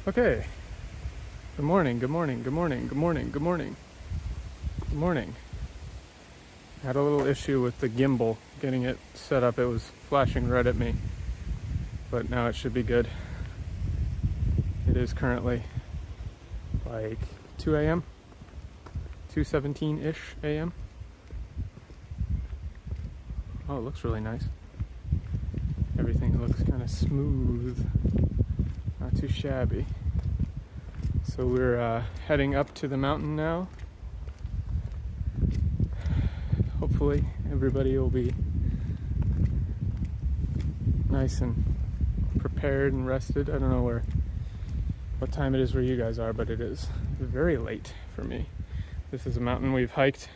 Okay. Good morning, good morning, good morning, good morning, good morning. Good morning. I had a little issue with the gimbal, getting it set up. It was flashing red at me, but now it should be good. It is currently like 2 a.m., 2:17-ish a.m. Oh, it looks really nice. Everything looks kind of smooth, not too shabby. So we're heading up to the mountain now. Hopefully everybody will be nice and prepared and rested. I don't know what time it is where you guys are, but it is very late for me. This is a mountain we've hiked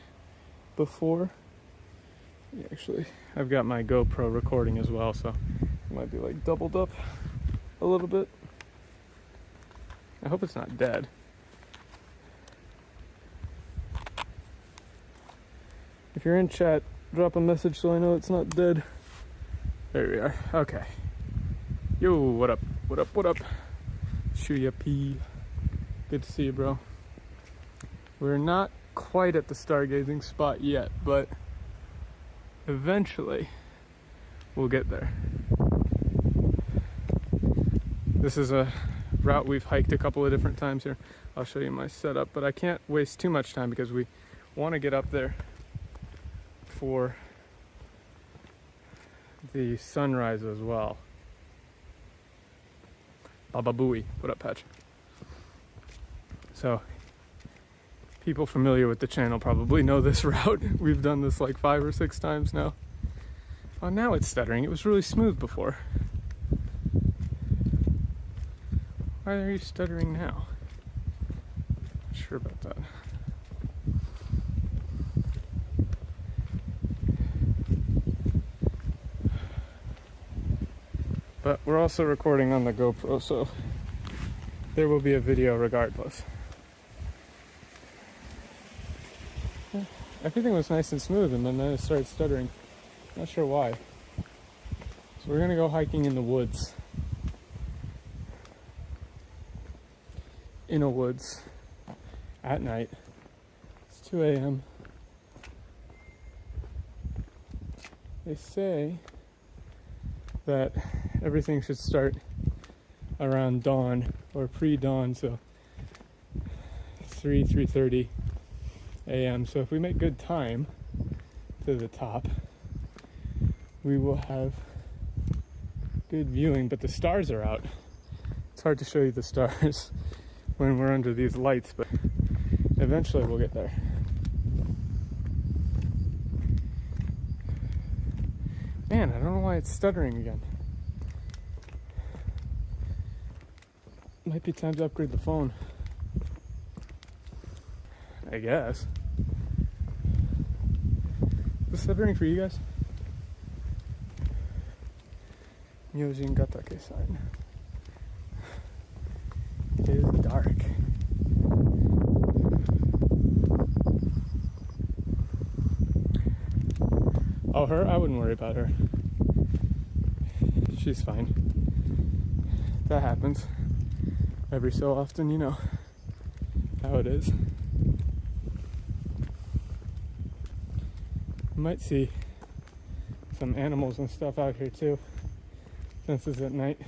before. Actually, I've got my GoPro recording as well, so it might be like doubled up a little bit. I hope it's not dead. If you're in chat, drop a message so I know it's not dead. There we are. Okay. Yo, what up? What up? What up? Shuya P. Good to see you, bro. We're not quite at the stargazing spot yet, but eventually we'll get there. This is a route we've hiked a couple of different times here. I'll show you my setup, but I can't waste too much time because we want to get up there for the sunrise as well. Baba Booey. What up, Patch? So, people familiar with the channel probably know this route. We've done this like 5 or 6 times now. Oh, now it's stuttering. It was really smooth before. Why are you stuttering now? Not sure about that. But we're also recording on the GoPro, so there will be a video regardless. Everything was nice and smooth, and then it started stuttering. Not sure why. So we're gonna go hiking in the woods. In a woods at night. It's 2 a.m. They say that everything should start around dawn or pre-dawn, so 3:30 a.m. So if we make good time to the top, we will have good viewing, but the stars are out. It's hard to show you the stars when we're under these lights, but eventually we'll get there. Man, I don't know why it's stuttering again. Might be time to upgrade the phone, I guess. Is this stuttering for you guys? Myojingatake sign. It is dark. Oh, her? I wouldn't worry about her. She's fine. That happens every so often, you know how it is. You might see some animals and stuff out here too, since it's at night.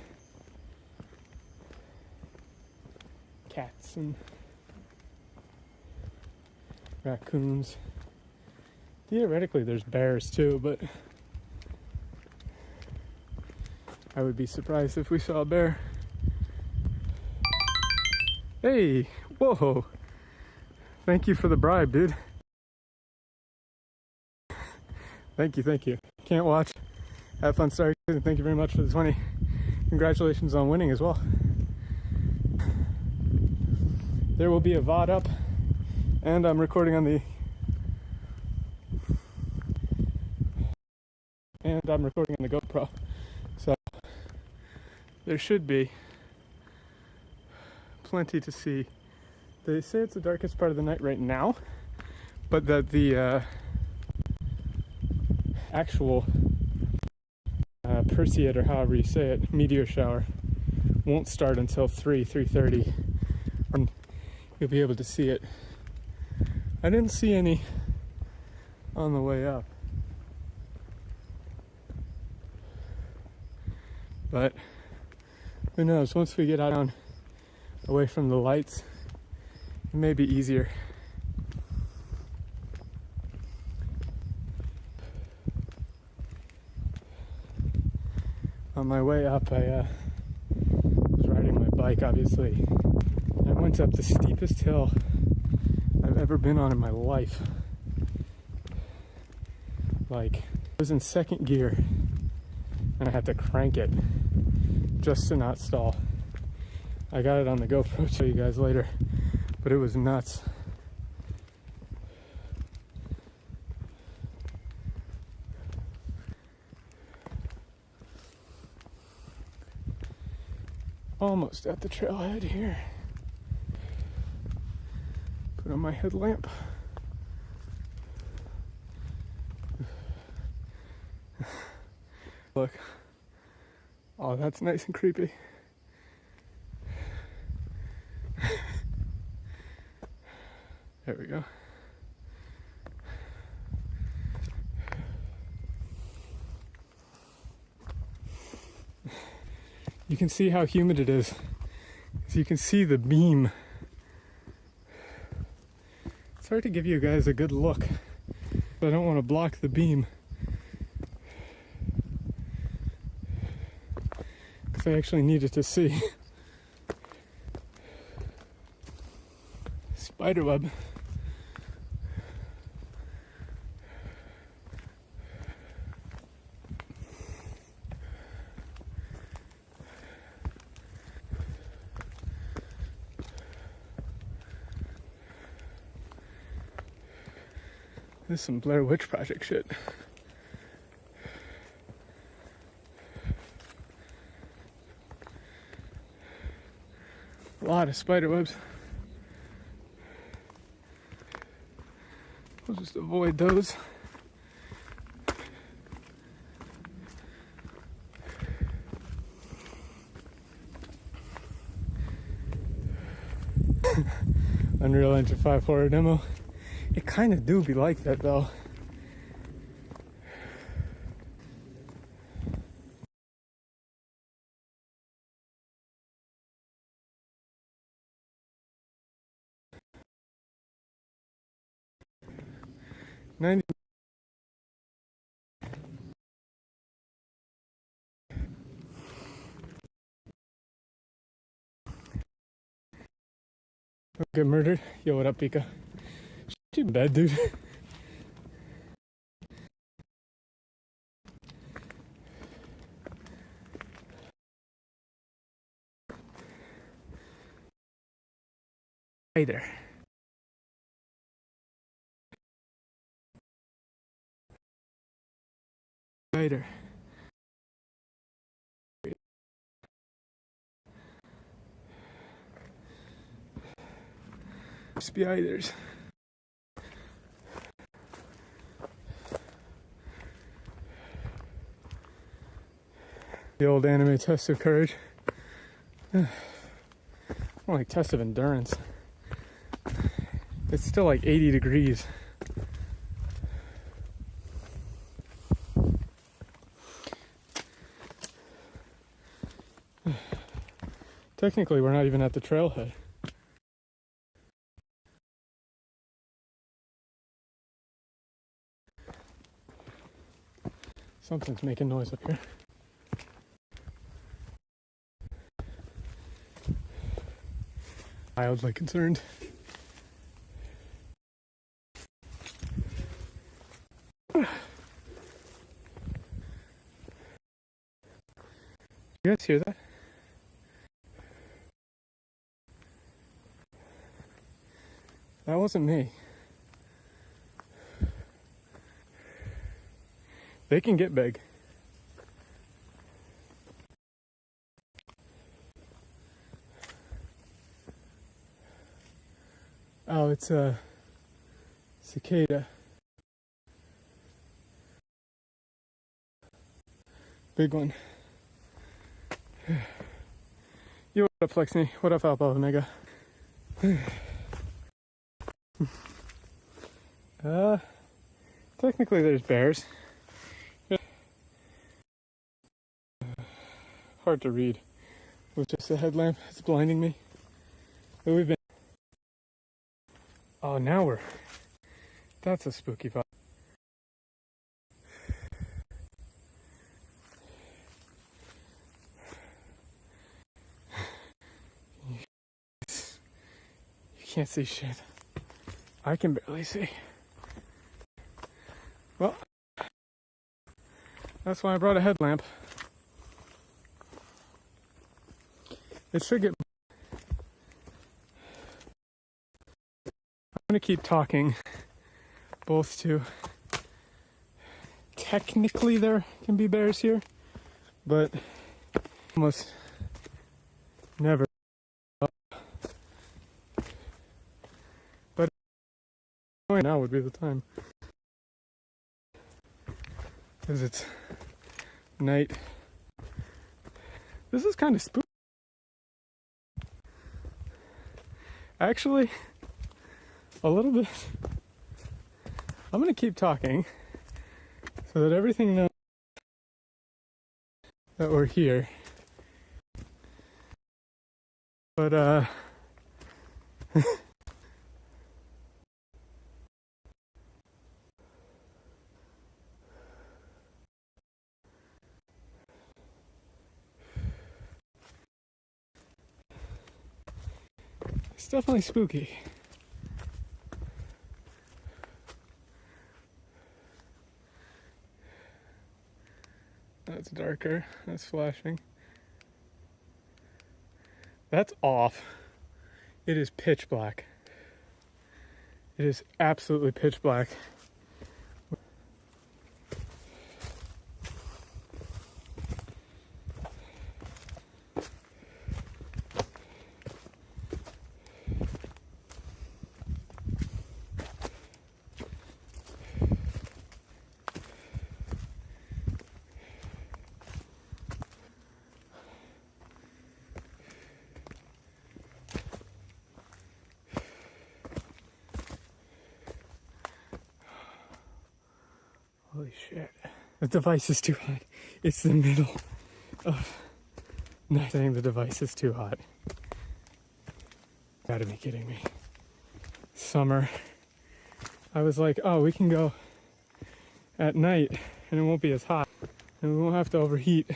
Cats and raccoons. Theoretically, there's bears too, but I would be surprised if we saw a bear. Hey, whoa. Thank you for the bribe, dude. Thank you. Can't watch. Have fun, Stargazing. Thank you very much for the 20. Congratulations on winning as well. There will be a VOD up, and I'm recording on the GoPro, so there should be plenty to see. They say it's the darkest part of the night right now, but that the actual perseid, or however you say it, meteor shower won't start until 3:30, and you'll be able to see it. I didn't see any on the way up, but who knows, once we get out away from the lights, it may be easier. On my way up, I was riding my bike, obviously. I went up the steepest hill I've ever been on in my life. Like, I was in second gear, and I had to crank it just to not stall. I got it on the GoPro, I'll show you guys later, but it was nuts. Almost at the trailhead here. Put on my headlamp. Look. Oh, that's nice and creepy. There we go. You can see how humid it is. So you can see the beam. It's hard to give you guys a good look, but I don't want to block the beam, because I actually needed to see. Spiderweb. This is some Blair Witch Project shit. A lot of spider webs. We'll just avoid those. Unreal Engine 5 horror demo. It kind of do be like that though. Okay, murdered. Yo, what up, Pika? Too bad, dude. Hey there. Later. Spiders. The old anime test of courage. More like test of endurance. It's still like 80 degrees. Technically, we're not even at the trailhead. Something's making noise up here. Mildly concerned. You guys hear that? That wasn't me. They can get big. Oh, it's a cicada. Big one. Yo, what up, Flexney? What up, Alpha Omega? Technically there's bears. Hard to read with just a headlamp. It's blinding me. But we've been... Oh, now we're... That's a spooky vibe. You can't see shit. I can barely see. Well, that's why I brought a headlamp. It should get... I'm gonna keep talking both to... Technically there can be bears here, but almost never. But now would be the time, because it's night. This is kind of spooky. Actually, a little bit. I'm gonna keep talking so that everything knows that we're here. But it's definitely spooky. That's darker. That's flashing. That's off. It is pitch black. It is absolutely pitch black. Holy shit. The device is too hot. It's the middle of night saying the device is too hot. Gotta be kidding me. Summer. I was like, oh, we can go at night and it won't be as hot and we won't have to overheat. Do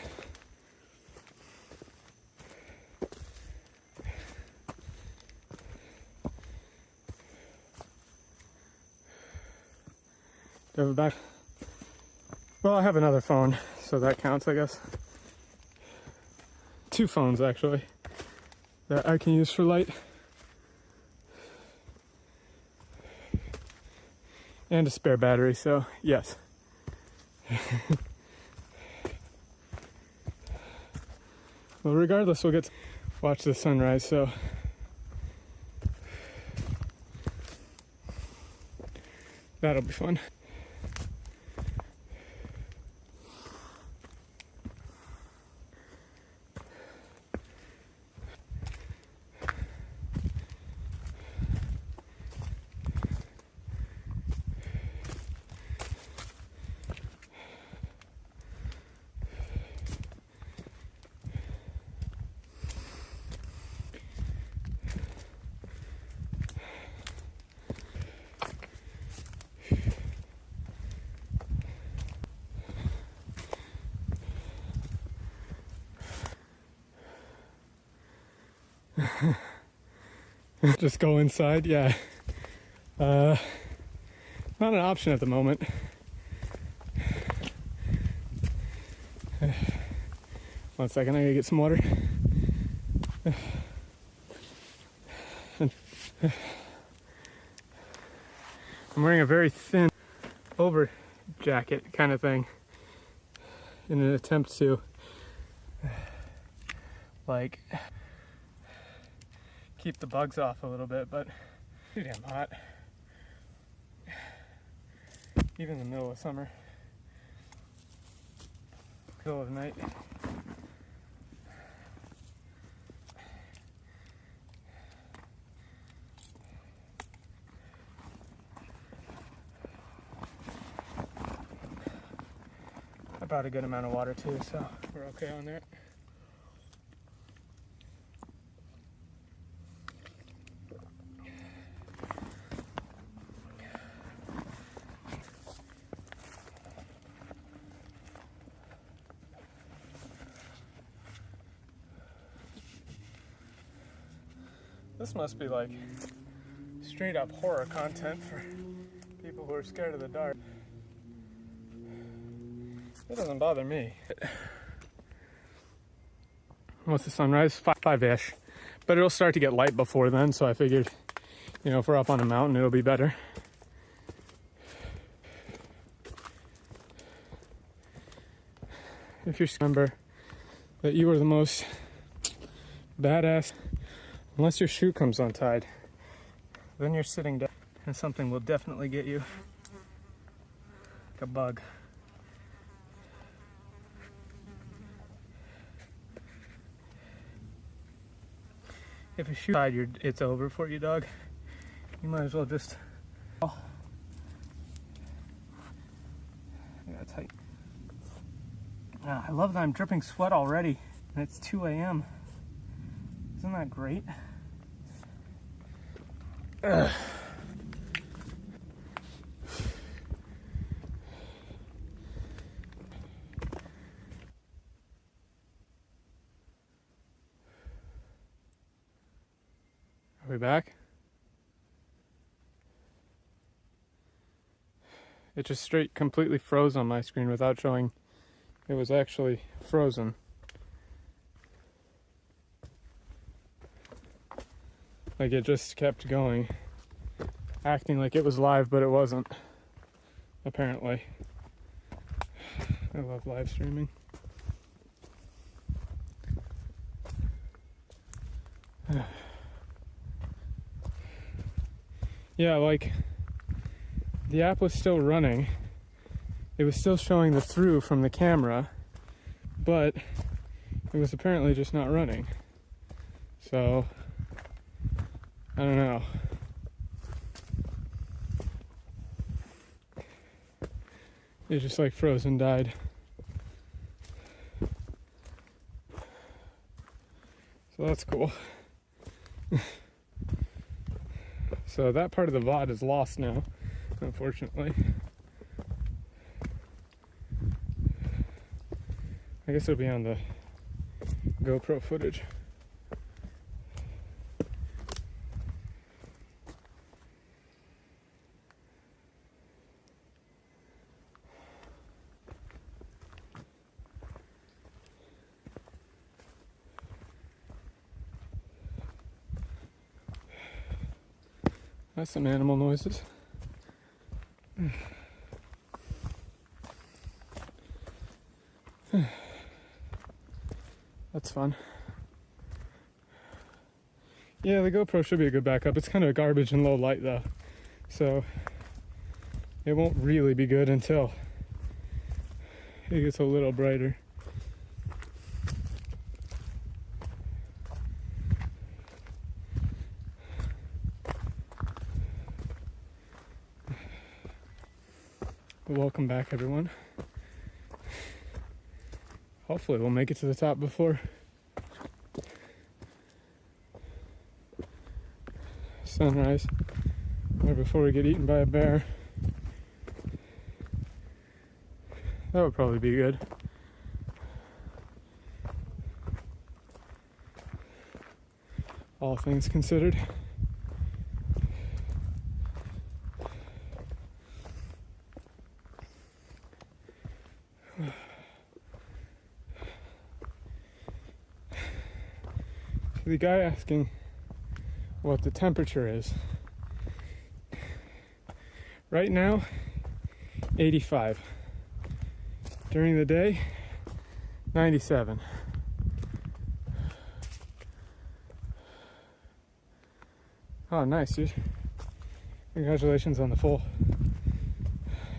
I have a back? Well, I have another phone, so that counts, I guess. Two phones, actually, that I can use for light. And a spare battery, so yes. Well, regardless, we'll get to watch the sunrise, so. That'll be fun. Just go inside, yeah. Not an option at the moment. One second, I gotta get some water. I'm wearing a very thin over jacket kind of thing in an attempt to like keep the bugs off a little bit, but too damn hot. Even in the middle of summer. Middle of the night. about a good amount of water too, so we're okay on that. This must be like straight up horror content for people who are scared of the dark. It doesn't bother me. What's the sunrise? 5-ish. But it'll start to get light before then, so I figured, you know, if we're up on a mountain, it'll be better. If you remember that you are the most badass, unless your shoe comes untied, then you're sitting down and something will definitely get you, like a bug. If a shoe tied, it's over for you, dog. You might as well just. Oh. I gotta tighten. I love that I'm dripping sweat already, and it's 2 a.m. Isn't that great? Ugh. Are we back? It just straight completely froze on my screen without showing it was actually frozen. Like it just kept going, acting like it was live, but it wasn't, apparently. I love live streaming. Yeah, like the app was still running. It was still showing the through from the camera, but it was apparently just not running. So I don't know. It just like froze and died. So that's cool. So that part of the VOD is lost now, unfortunately. I guess it'll be on the GoPro footage. That's some animal noises. That's fun. Yeah, the GoPro should be a good backup. It's kind of garbage in low light though, so it won't really be good until it gets a little brighter. Welcome back, everyone. Hopefully we'll make it to the top before sunrise, or before we get eaten by a bear. That would probably be good. All things considered. The guy asking what the temperature is. Right now, 85. During the day, 97. Oh, nice, dude. Congratulations on the full.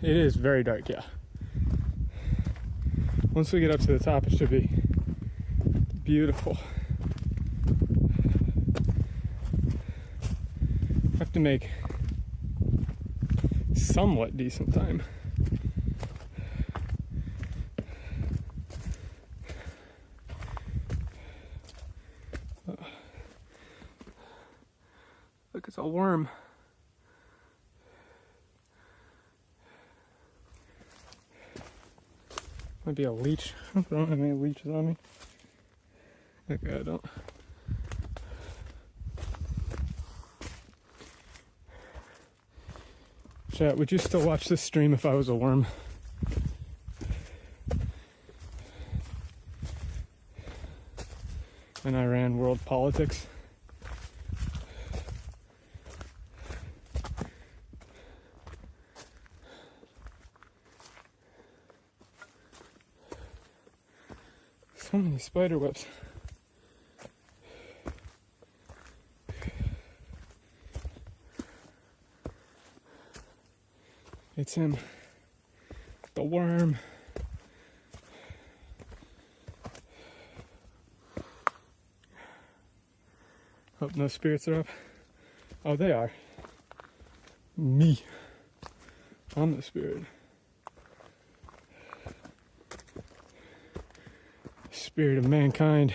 It is very dark, yeah. Once we get up to the top, it should be beautiful. Have to make somewhat decent time. like it's a worm. Might be a leech. I don't have any leeches on me. Okay, I don't. Chat, would you still watch this stream if I was a worm? And I ran world politics? So many spider webs. It's him. The worm. Hope no spirits are up. Oh, they are. Me. I'm the spirit. Spirit of mankind.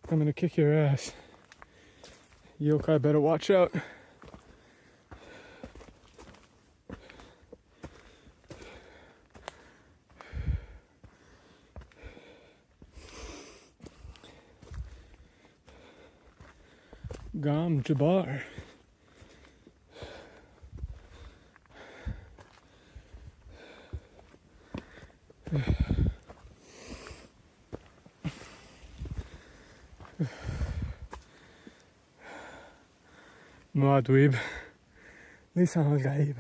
I'm gonna kick your ass. Yokai better watch out. Gam Jabbar. Muadwib. Lisan al-Gaib.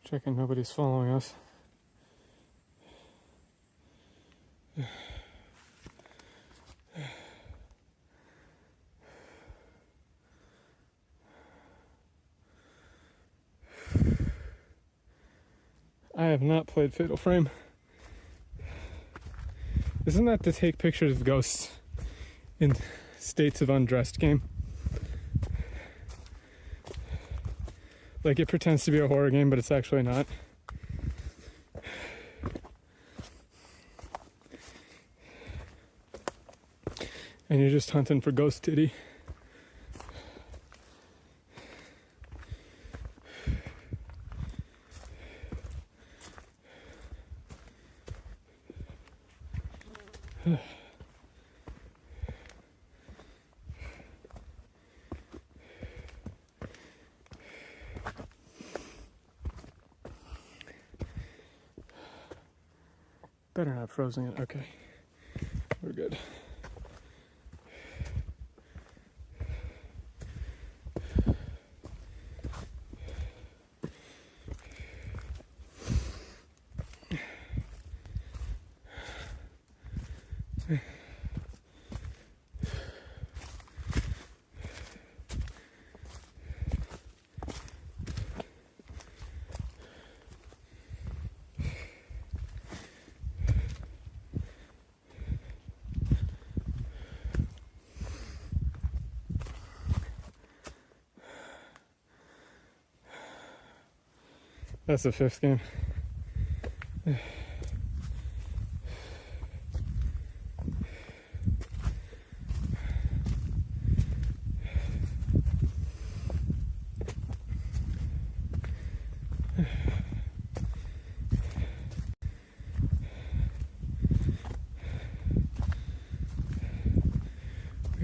Checking nobody's following us. I have not played Fatal Frame. Isn't that to take pictures of ghosts in states of undressed game? Like it pretends to be a horror game, but it's actually not. And you're just hunting for ghost titty. Better not frozen it. Okay, we're good. That's the fifth game. We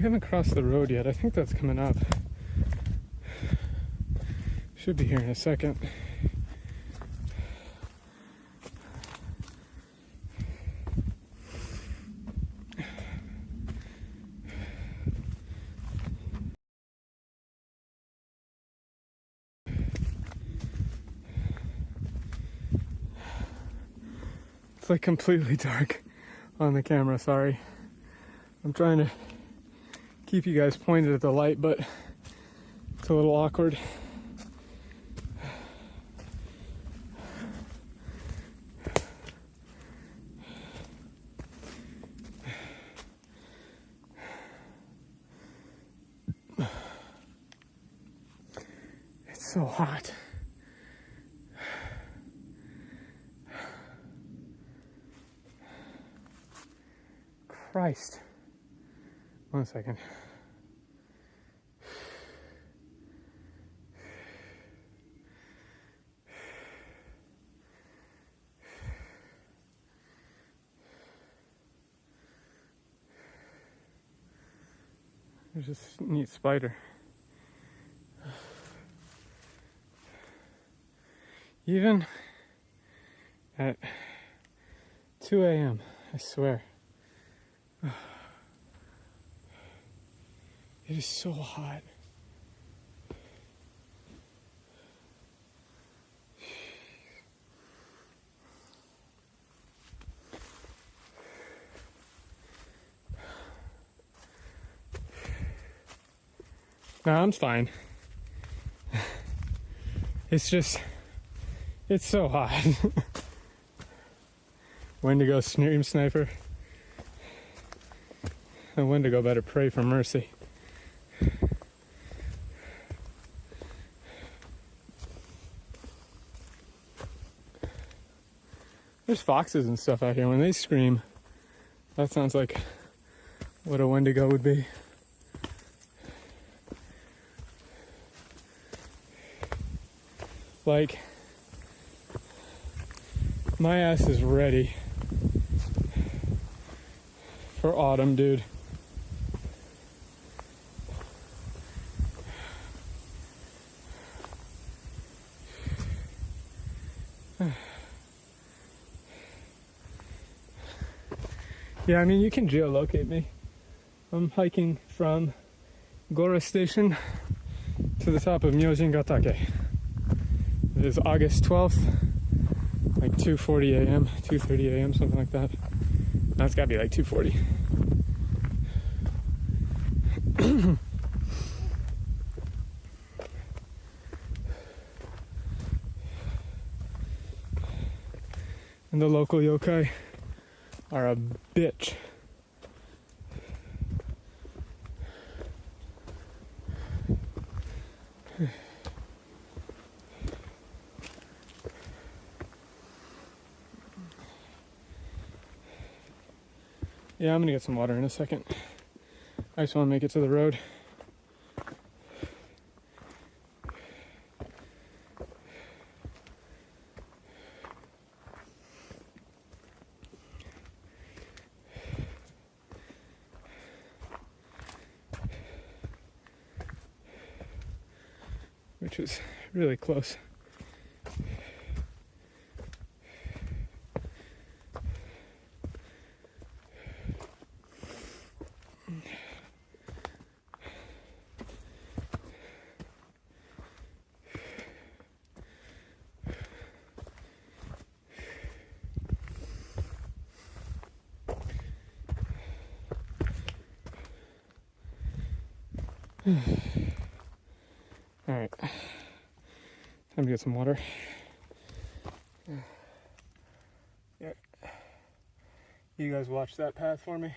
haven't crossed the road yet. I think that's coming up. Should be here in a second. It's like completely dark on the camera, sorry. I'm trying to keep you guys pointed at the light, but it's a little awkward. It's so hot. Christ. 1 second. There's this neat spider. Even at 2 a.m., I swear. It is so hot. No, I'm fine. It's just, it's so hot. Wendigo stream sniper. The Wendigo better pray for mercy. There's foxes and stuff out here. When they scream, that sounds like what a Wendigo would be. Like, my ass is ready for autumn, dude. Yeah, I mean, you can geolocate me. I'm hiking from Gora Station to the top of Myojingatake. It is August 12th, like 2:40 a.m., 2:30 a.m., something like that. No, it's gotta be like 2:40. And the local yokai are a bitch. Yeah, I'm gonna get some water in a second. I just want to make it to the road. Which is really close. All right, time to get some water. Yeah, you guys watch that path for me.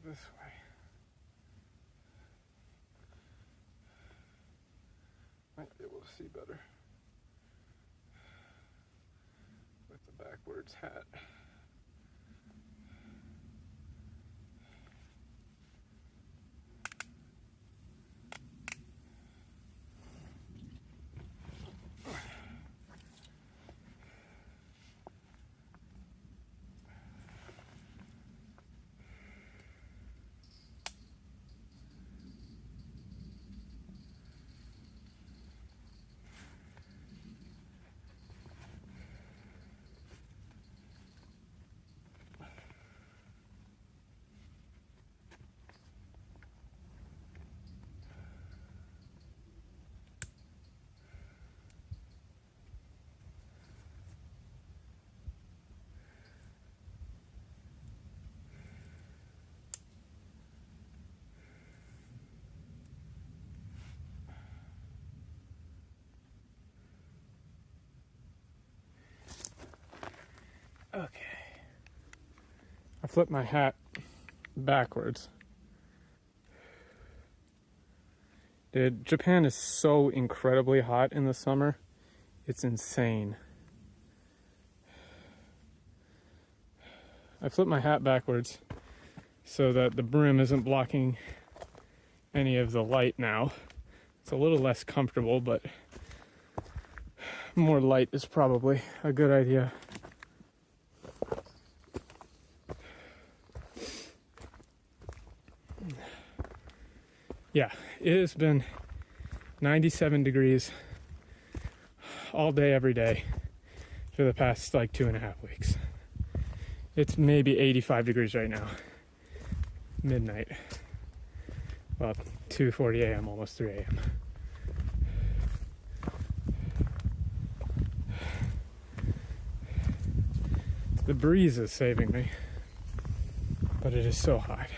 this way. Might be able to see better with the backwards hat. Okay. I flipped my hat backwards. Dude, Japan is so incredibly hot in the summer. It's insane. I flipped my hat backwards so that the brim isn't blocking any of the light now. It's a little less comfortable, but more light is probably a good idea. Yeah, it has been 97 degrees all day, every day for the past like 2.5 weeks. It's maybe 85 degrees right now, midnight. Well, 2:40 a.m., almost 3 a.m. The breeze is saving me, but it is so hot.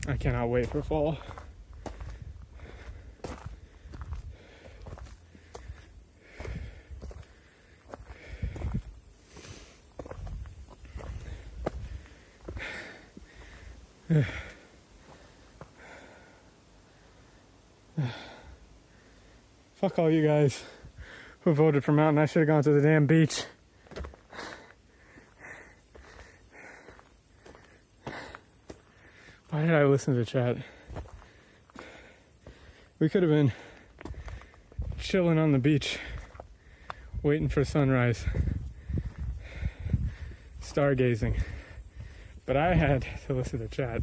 I cannot wait for fall. Fuck all you guys who voted for Mountain. I should have gone to the damn beach. Why did I listen to chat? We could have been chilling on the beach, waiting for sunrise, stargazing. But I had to listen to chat.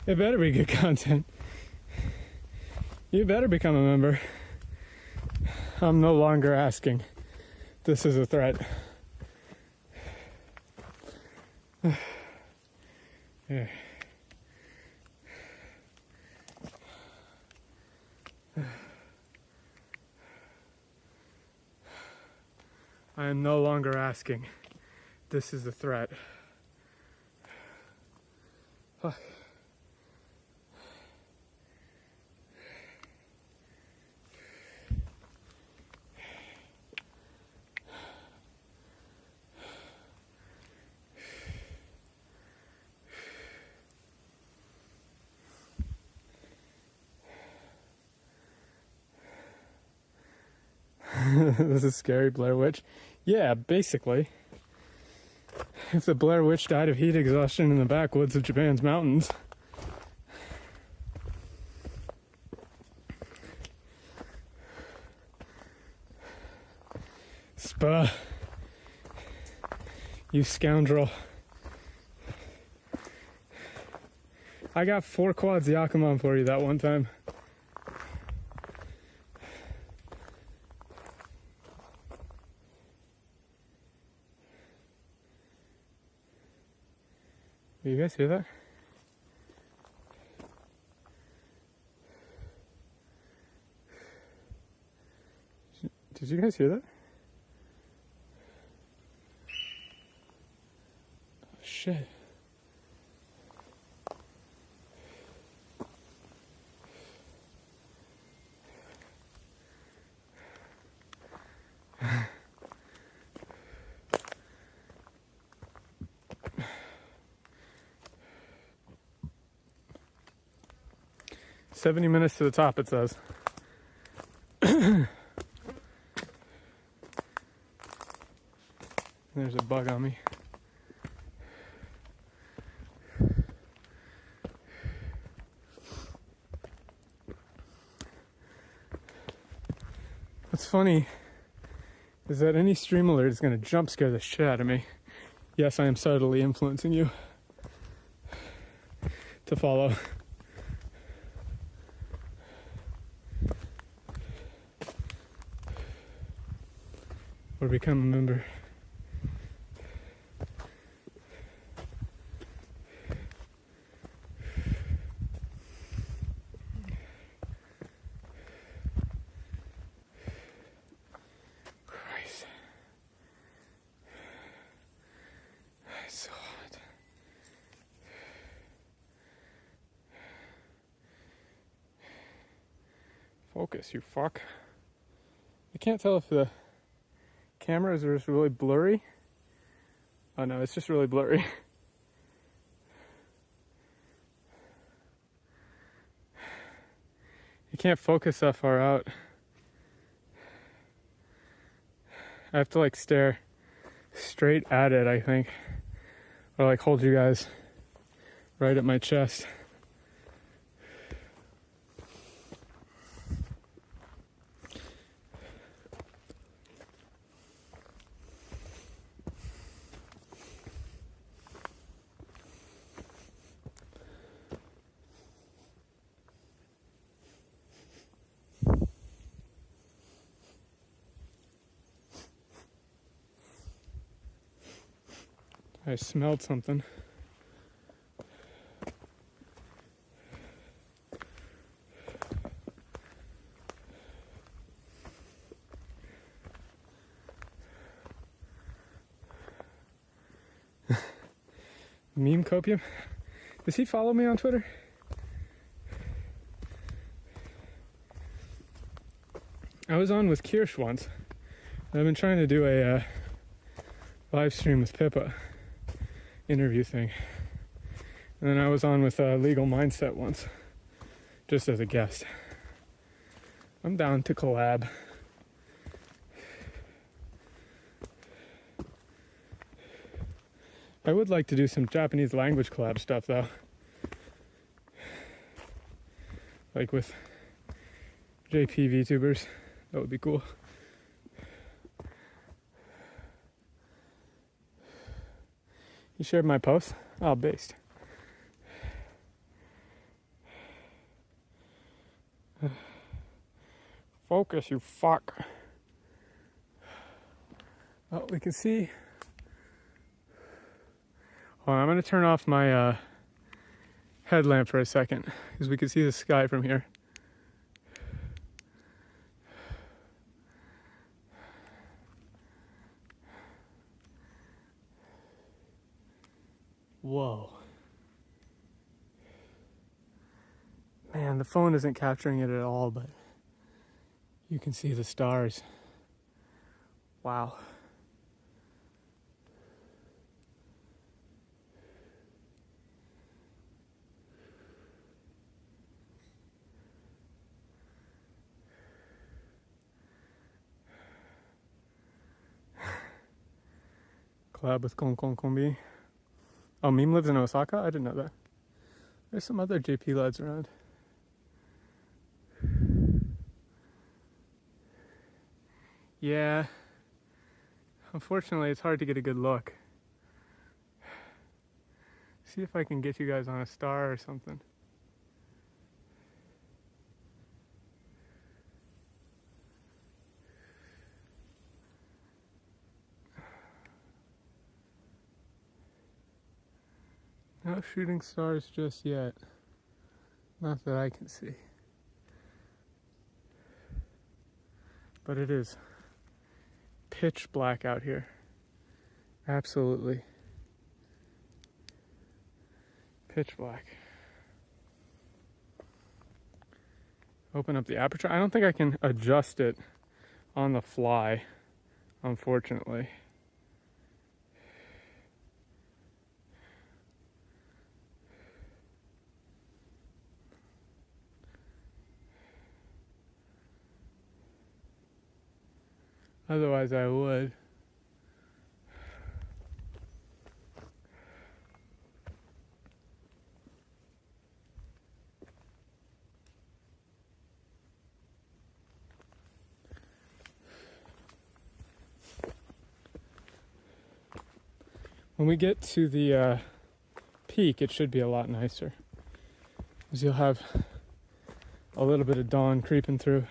It better be good content. You better become a member. I'm no longer asking. This is a threat. Yeah. I am no longer asking. This is a threat. Fuck. This is scary, Blair Witch. Yeah, basically. If the Blair Witch died of heat exhaustion in the backwoods of Japan's mountains. Spa. You scoundrel. I got 4 quads Yakuman for you that one time. You guys hear that? Did you guys hear that? Oh, shit. "70 minutes to the top," it says. There's a bug on me. What's funny is that any stream alert is going to jump scare the shit out of me. Yes, I am subtly influencing you to follow. Or become a member. Christ. It's so hot. Focus, you fuck. I can't tell if the cameras are just really blurry. Oh no, it's just really blurry. You can't focus that far out. I have to like stare straight at it, I think. Or like hold you guys right at my chest. I smelled something. Meme copium? Does he follow me on Twitter? I was on with Kirsch once. I've been trying to do a live stream with Pippa interview thing. And then I was on with Legal Mindset once, just as a guest. I'm down to collab. I would like to do some Japanese language collab stuff though. Like with JP VTubers. That would be cool. You shared my post? Oh, based. Focus, you fuck. Oh, we can see. Oh, I'm gonna turn off my headlamp for a second because we can see the sky from here. Whoa. Man, the phone isn't capturing it at all, but you can see the stars. Wow. Collab with Kon Kon Kombi. Oh, Meme lives in Osaka? I didn't know that. There's some other JP lads around. Yeah. Unfortunately, it's hard to get a good look. See if I can get you guys on a star or something. No shooting stars just yet. Not that I can see. But it is pitch black out here. Absolutely. Pitch black. Open up the aperture. I don't think I can adjust it on the fly, unfortunately. Otherwise I would. When we get to the peak, it should be a lot nicer, because you'll have a little bit of dawn creeping through.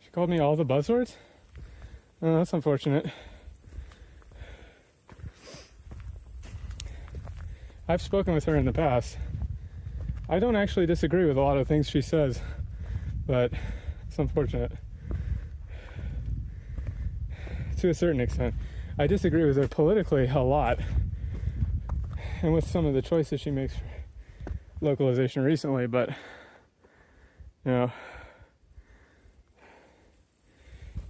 She called me all the buzzwords? Oh, that's unfortunate. I've spoken with her in the past. I don't actually disagree with a lot of things she says, but it's unfortunate. To a certain extent. I disagree with her politically a lot, and with some of the choices she makes for localization recently, but, you know,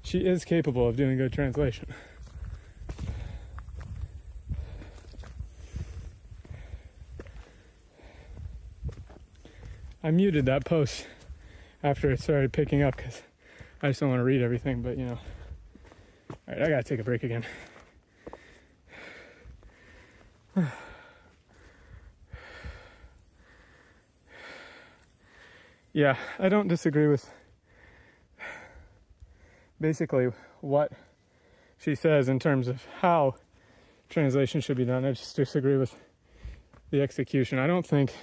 she is capable of doing good translation. I muted that post after it started picking up because I just don't want to read everything, but you know. Alright, I gotta take a break again. Yeah, I don't disagree with basically what she says in terms of how translation should be done. I just disagree with the execution. I don't think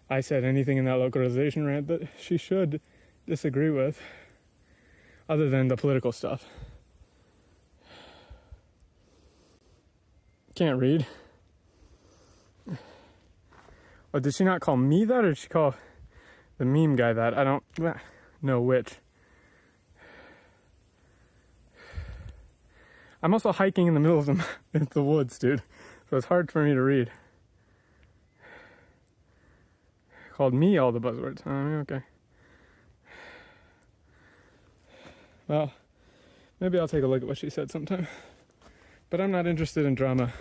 I said anything in that localization rant that she should disagree with, other than the political stuff. Can't read. Oh, did she not call me that, or did she call the meme guy that? I don't know which. I'm also hiking in the middle of the woods, dude. So it's hard for me to read. Called me all the buzzwords. Okay. Well, maybe I'll take a look at what she said sometime. But I'm not interested in drama.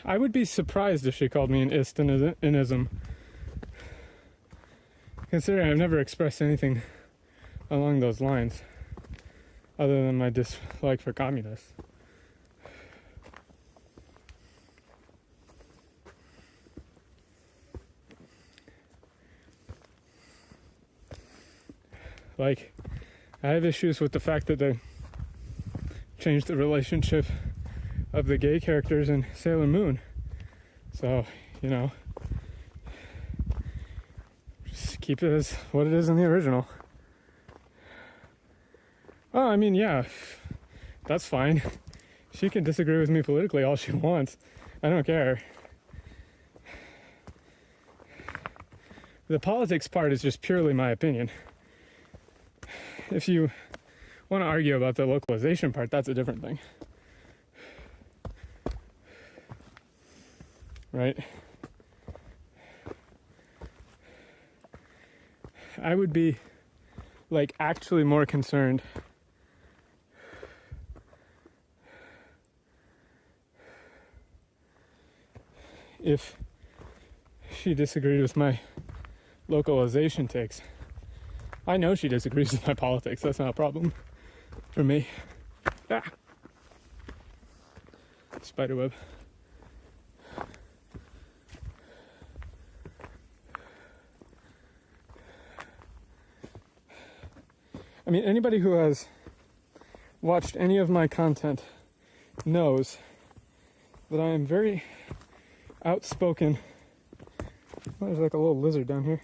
I would be surprised if she called me an inism. Considering I've never expressed anything along those lines, other than my dislike for communists. Like, I have issues with the fact that they changed the relationship of the gay characters in Sailor Moon. So, you know, just keep it as what it is in the original. Oh, I mean, yeah, that's fine. She can disagree with me politically all she wants. I don't care. The politics part is just purely my opinion. If you want to argue about the localization part, that's a different thing. right? I would be like actually more concerned if she disagreed with my localization takes. I know she disagrees with my politics. That's not a problem for me. Ah. Spiderweb. I mean, anybody who has watched any of my content knows that I am very outspoken. Oh, there's like a little lizard down here.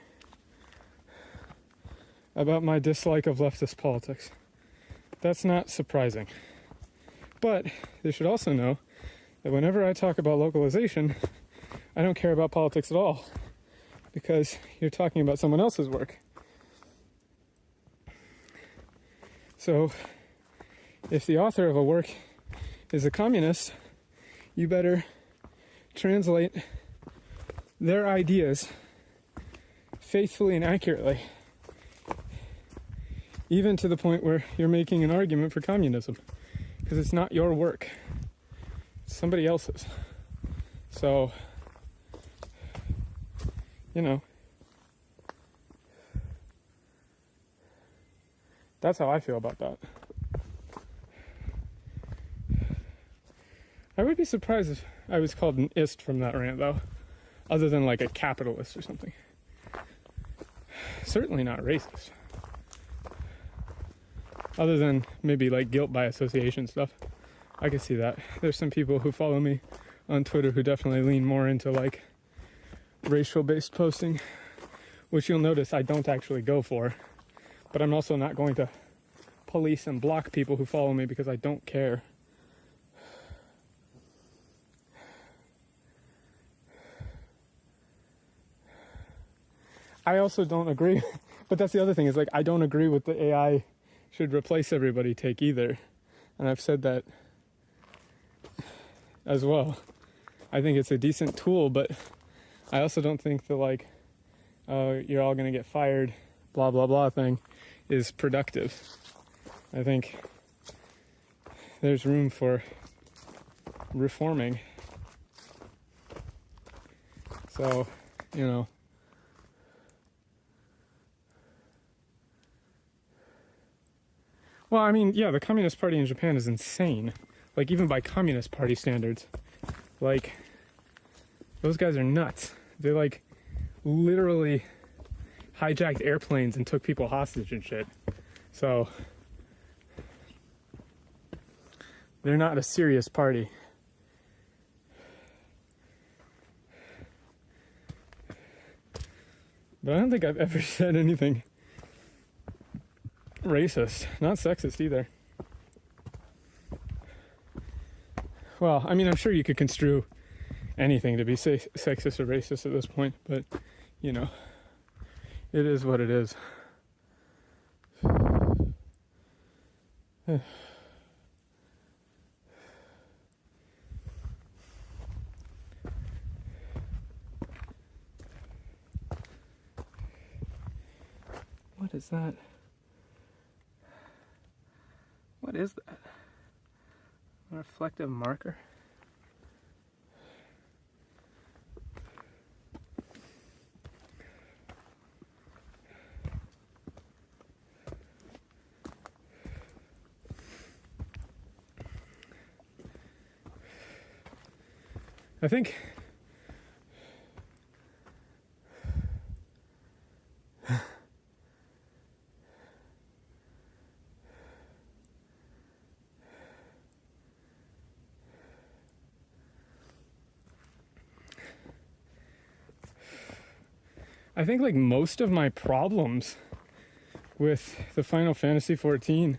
About my dislike of leftist politics. That's not surprising. But they should also know that whenever I talk about localization, I don't care about politics at all, because you're talking about someone else's work. So if the author of a work is a communist, you better translate their ideas faithfully and accurately, even to the point where you're making an argument for communism, because it's not your work, it's somebody else's. So, you know, that's how I feel about that. I would be surprised if I was called an ist from that rant, though, other than like a capitalist or something. Certainly not racist. Other than maybe like guilt by association stuff. I could see that. There's some people who follow me on Twitter who definitely lean more into like racial-based posting, which you'll notice I don't actually go for. But I'm also not going to police and block people who follow me because I don't care. I also don't agree, but that's the other thing, is like I don't agree with the AI should replace everybody take either. And I've said that as well. I think it's a decent tool, but I also don't think the like, you're all gonna get fired, blah, blah, blah thing is productive. I think there's room for reforming. So, you know, well, I mean, yeah, the Communist Party in Japan is insane. Like, even by Communist Party standards. Like, those guys are nuts. They, like, literally hijacked airplanes and took people hostage and shit. So, they're not a serious party. But I don't think I've ever said anything racist, not sexist either. Well, I mean, I'm sure you could construe anything to be sexist or racist at this point, but, you know, it is what it is. What is that? What is that? A reflective marker? I think like most of my problems with the Final Fantasy XIV,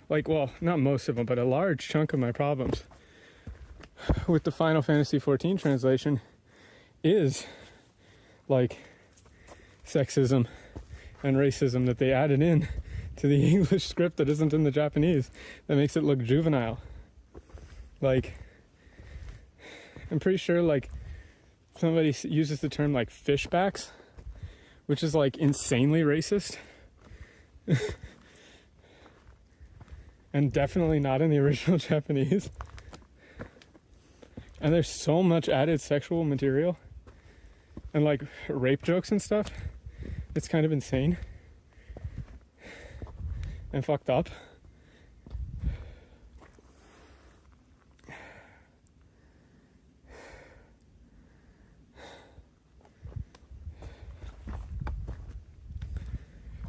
like, well, not most of them, but a large chunk of my problems with the Final Fantasy XIV translation is like sexism and racism that they added in to the English script that isn't in the Japanese, that makes it look juvenile. Like, I'm pretty sure like somebody uses the term like fishbacks, which is like insanely racist. And definitely not in the original Japanese. And there's so much added sexual material and like rape jokes and stuff. It's kind of insane and fucked up.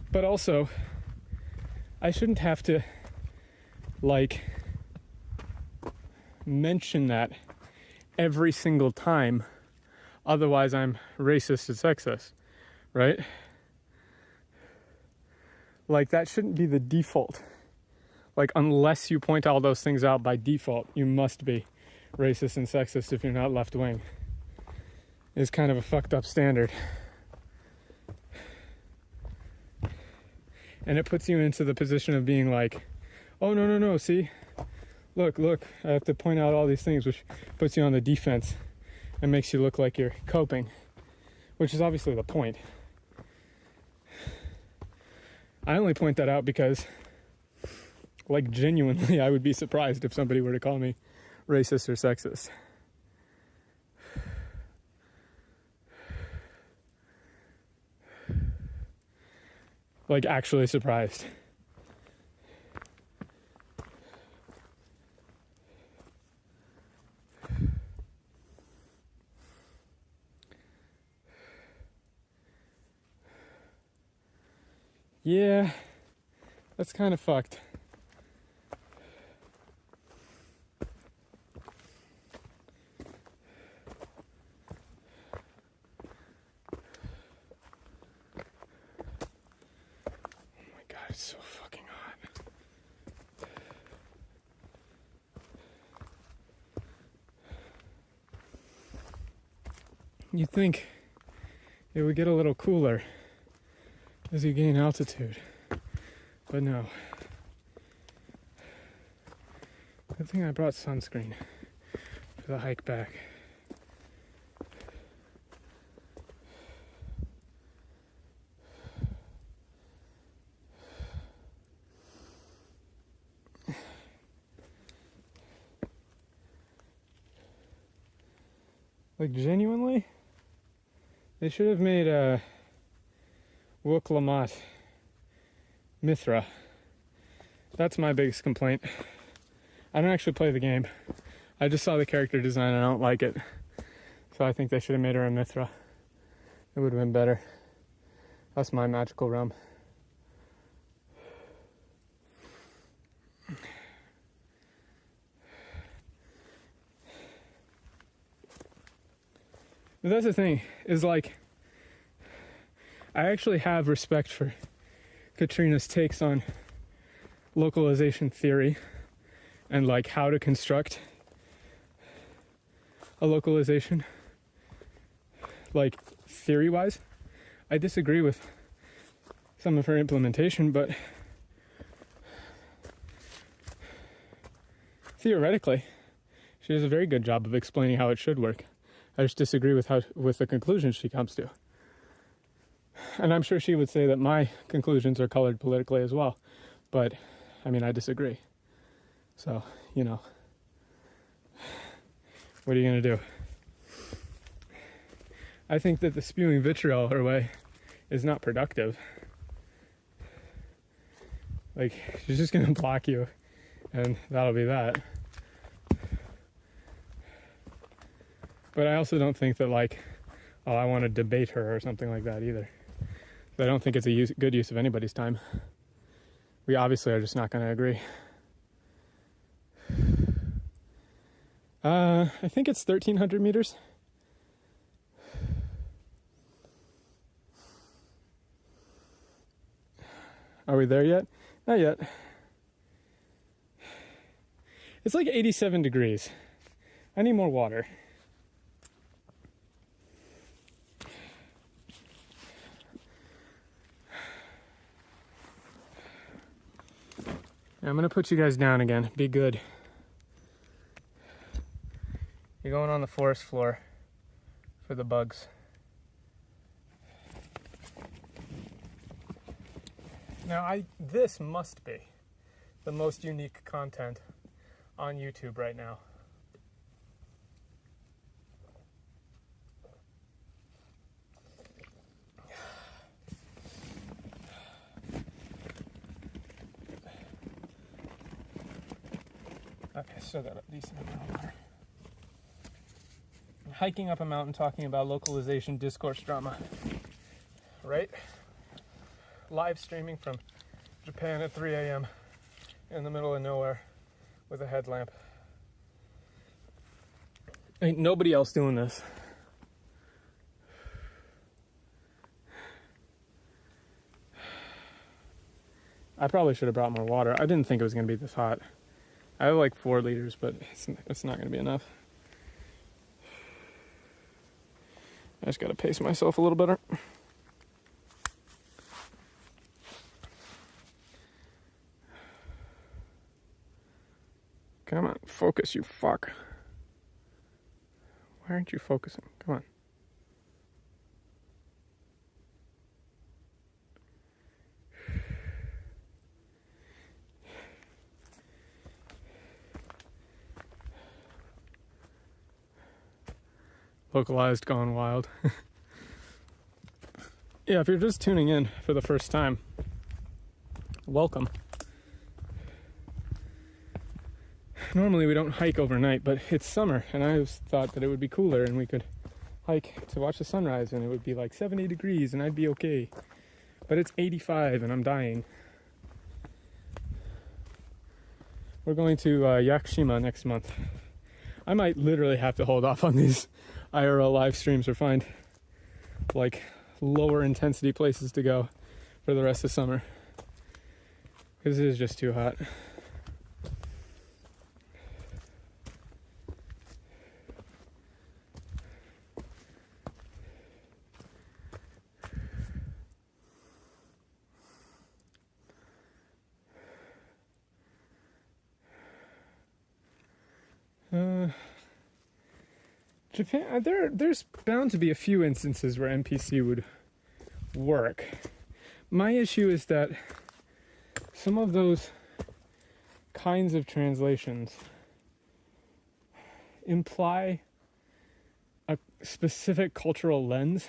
But also, I shouldn't have to like mention that every single time, otherwise I'm racist and sexist, right? Like that shouldn't be the default. Like unless you point all those things out by default, you must be racist and sexist if you're not left wing. It's kind of a fucked up standard. And it puts you into the position of being like, oh, no, see? Look, I have to point out all these things, which puts you on the defense and makes you look like you're coping, which is obviously the point. I only point that out because, like, genuinely, I would be surprised if somebody were to call me racist or sexist. Like, actually surprised. Yeah, that's kind of fucked. It's so fucking hot. You'd think it would get a little cooler as you gain altitude, but no. Good thing I brought sunscreen for the hike back. Like, genuinely, they should have made a Wook Lamont Mithra. That's my biggest complaint. I don't actually play the game. I just saw the character design and I don't like it. So I think they should have made her a Mithra. It would have been better. That's my magical realm. But that's the thing, is like, I actually have respect for Katrina's takes on localization theory and like how to construct a localization, like theory-wise. I disagree with some of her implementation, but theoretically, she does a very good job of explaining how it should work. I just disagree with the conclusions she comes to. And I'm sure she would say that my conclusions are colored politically as well. But, I mean, I disagree. So, you know, what are you going to do? I think that the spewing vitriol her way is not productive. Like, she's just going to block you, and that'll be that. But I also don't think that, like, oh, I want to debate her or something like that either. I don't think it's a good use of anybody's time. We obviously are just not going to agree. I think it's 1,300 meters. Are we there yet? Not yet. It's like 87 degrees. I need more water. I'm gonna put you guys down again. Be good. You're going on the forest floor for the bugs. Now, this must be the most unique content on YouTube right now. Okay, still got a decent amount of water. Hiking up a mountain talking about localization discourse drama. Right? Live streaming from Japan at 3 a.m. in the middle of nowhere with a headlamp. Ain't nobody else doing this. I probably should have brought more water. I didn't think it was going to be this hot. I have like 4 liters, but it's not going to be enough. I just got to pace myself a little better. Come on, focus, you fuck. Why aren't you focusing? Come on. Localized gone wild. Yeah, if you're just tuning in for the first time, welcome. Normally we don't hike overnight, but it's summer and I just thought that it would be cooler and we could hike to watch the sunrise and it would be like 70 degrees and I'd be okay. But it's 85 and I'm dying. We're going to Yakushima next month. I might literally have to hold off on these IRL live streams or find like lower intensity places to go for the rest of summer because it is just too hot. Japan, there's bound to be a few instances where NPC would work. My issue is that some of those kinds of translations imply a specific cultural lens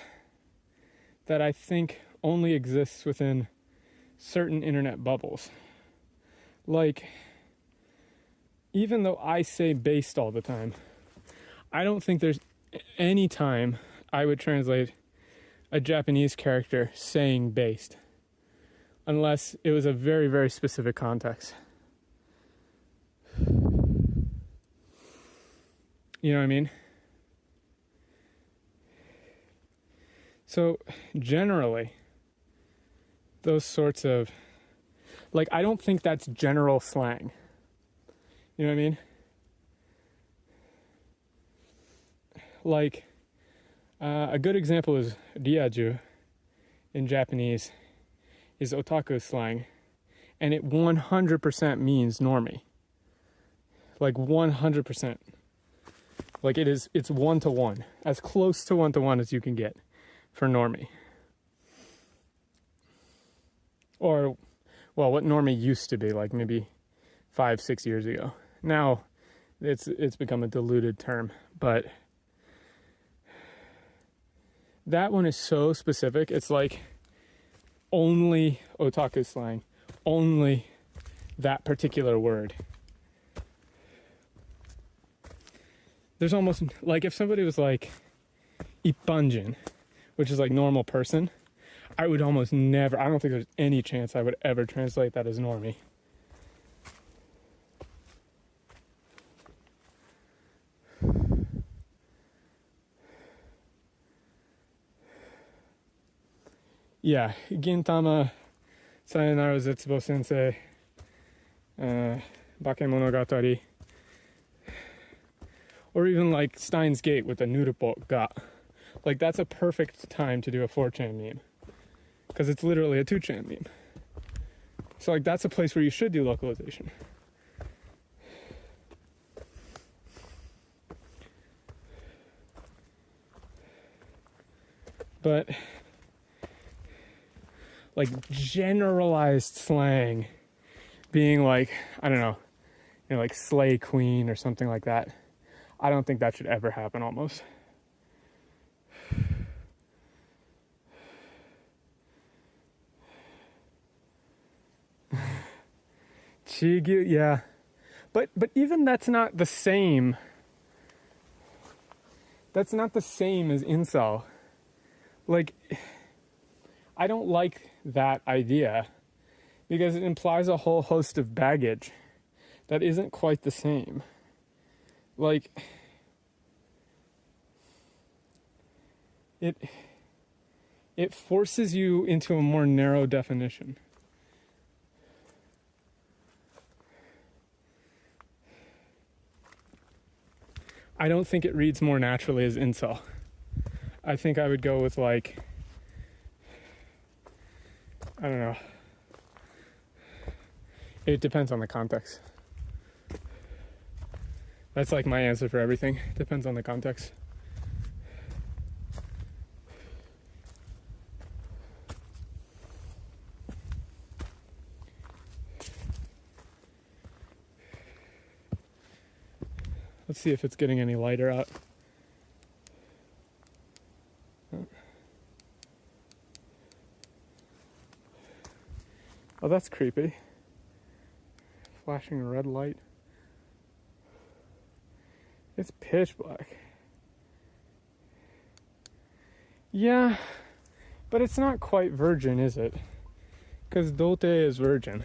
that I think only exists within certain internet bubbles. Like, even though I say based all the time, I don't think there's any time I would translate a Japanese character saying based, unless it was a very, very specific context. You know what I mean? So generally, those sorts of, like, I don't think that's general slang. You know what I mean? Like, a good example is ryaju in Japanese is otaku slang, and it 100% means normie. Like 100%. Like it's 1-to-1, as close to 1-to-1 as you can get for normie. Or, well, what normie used to be, like maybe 5-6 years ago. Now, it's become a diluted term, but that one is so specific. It's like only otaku slang, only that particular word. There's almost, like, if somebody was like ippanjin, which is like normal person, I would almost never, I don't think there's any chance I would ever translate that as normie. Yeah, Gintama, Sayonara Zetsubo Sensei, Bakemonogatari, or even like Steins Gate with the Nurupo ga. Like, that's a perfect time to do a 4chan meme, because it's literally a 2chan meme. So like, that's a place where you should do localization. But like generalized slang being like, I don't know, you know, like slay queen or something like that. I don't think that should ever happen almost. Chigyu, yeah. But even that's not the same. That's not the same as incel. Like, I don't like that idea because it implies a whole host of baggage that isn't quite the same. Like, it forces you into a more narrow definition. I don't think it reads more naturally as incel. I think I would go with like, I don't know. It depends on the context. That's like my answer for everything. Depends on the context. Let's see if it's getting any lighter out. Oh, that's creepy. Flashing red light. It's pitch black. Yeah, but it's not quite virgin, is it? Because dote is virgin.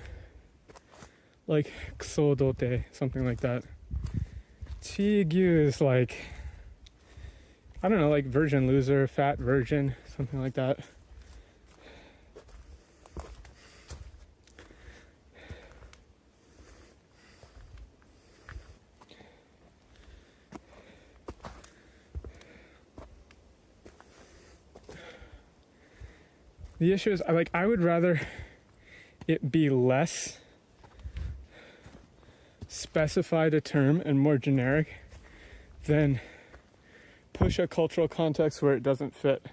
Like kso dote, something like that. Chigyu is like, I don't know, like virgin loser, fat virgin, something like that. The issue is, I would rather it be less specified a term and more generic than push a cultural context where it doesn't fit.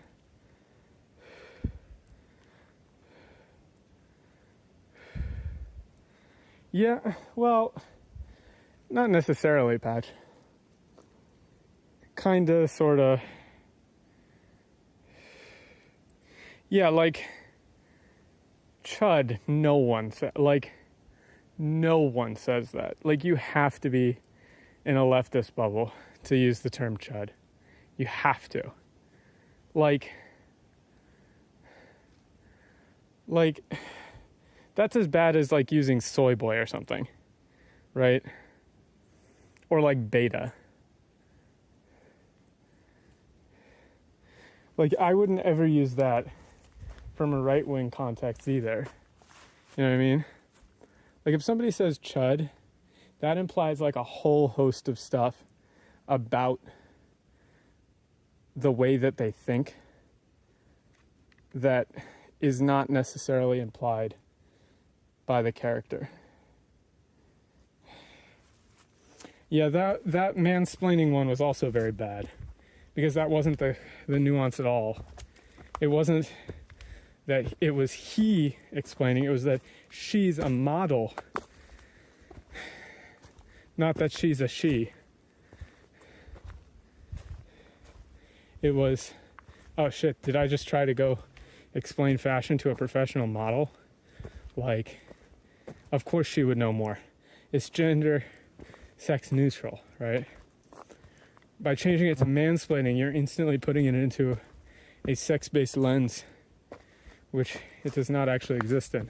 Yeah, well, not necessarily, Patch. Kinda, sorta. Yeah, like, chud, no one said, like, no one says that. Like, you have to be in a leftist bubble to use the term chud. You have to. Like, that's as bad as, like, using soy boy or something, right? Or, like, beta. Like, I wouldn't ever use that from a right-wing context either. You know what I mean? Like, if somebody says chud, that implies like a whole host of stuff about the way that they think that is not necessarily implied by the character. Yeah, that mansplaining one was also very bad because that wasn't the nuance at all. It wasn't that it was he explaining, it was that she's a model, not that she's a she. It was, oh shit, did I just try to go explain fashion to a professional model? Like, of course she would know more. It's gender, sex neutral, right? By changing it to mansplaining, you're instantly putting it into a sex-based lens, which it does not actually exist in.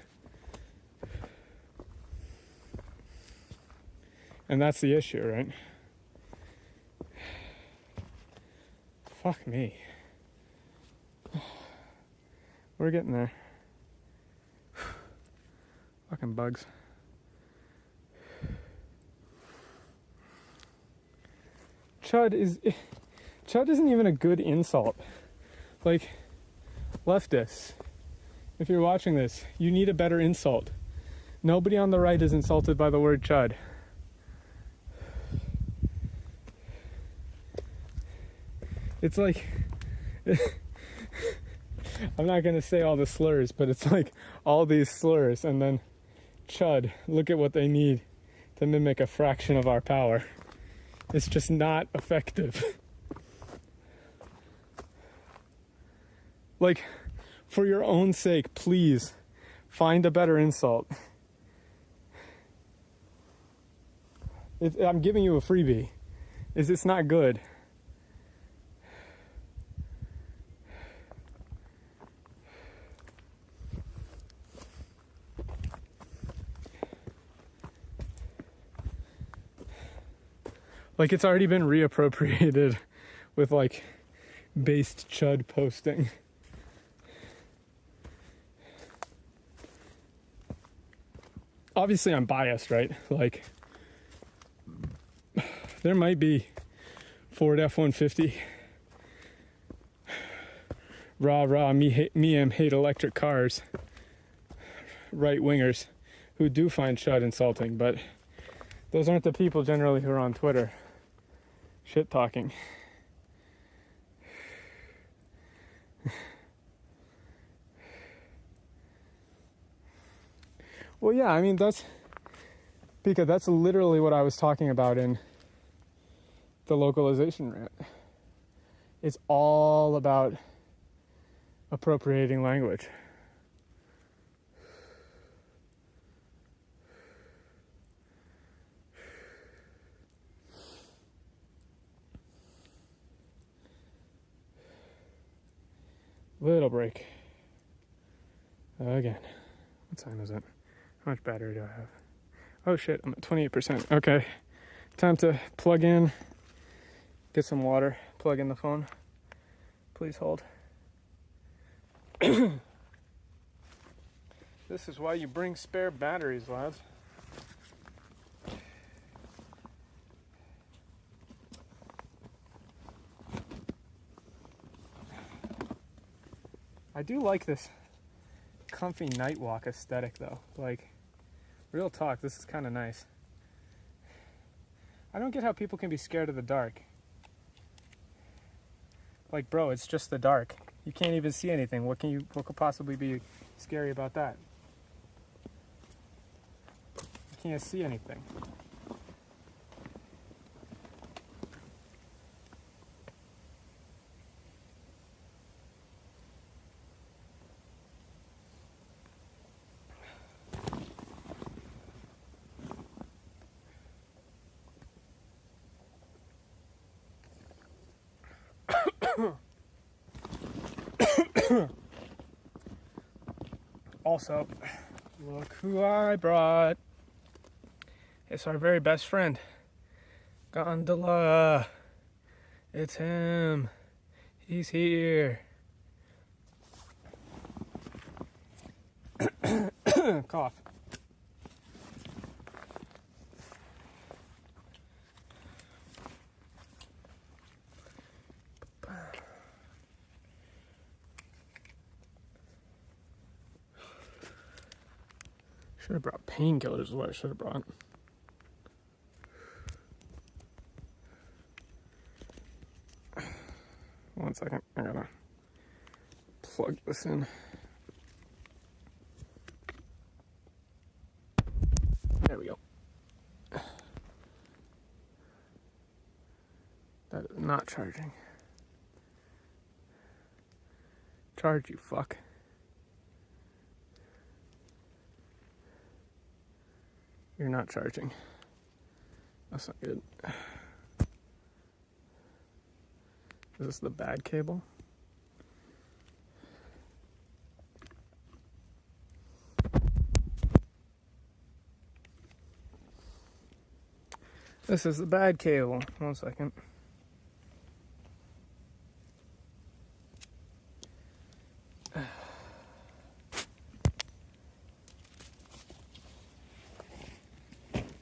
And that's the issue, right? Fuck me. We're getting there. Fucking bugs. Chud isn't even a good insult. Like, leftists, if you're watching this, you need a better insult. Nobody on the right is insulted by the word chud. It's like I'm not going to say all the slurs, but it's like all these slurs and then chud. Look at what they need to mimic a fraction of our power. It's just not effective. Like, for your own sake, please find a better insult. I'm giving you a freebie. It's not good. Like, it's already been reappropriated with like based chud posting. Obviously I'm biased, right? Like, there might be Ford F-150 rah me hate electric cars right wingers who do find chud insulting, but those aren't the people generally who are on Twitter shit talking. Well, yeah, I mean, that's literally what I was talking about in the localization rant. It's all about appropriating language. Little break. Again. What time is it? How much battery do I have? Oh shit, I'm at 28%. Okay. Time to plug in, get some water, plug in the phone. Please hold. This is why you bring spare batteries, lads. I do like this comfy night walk aesthetic though. Like, real talk, this is kind of nice. I don't get how people can be scared of the dark. Like, bro, it's just the dark. You can't even see anything. What could possibly be scary about that? You can't see anything. Also, look who I brought. It's our very best friend, Gondola. It's him. He's here. Cough. Should have brought painkillers is what I should have brought. One second, I gotta plug this in. There we go. That is not charging. Charge, you fuck. You're not charging. That's not good. Is this the bad cable? This is the bad cable. 1 second.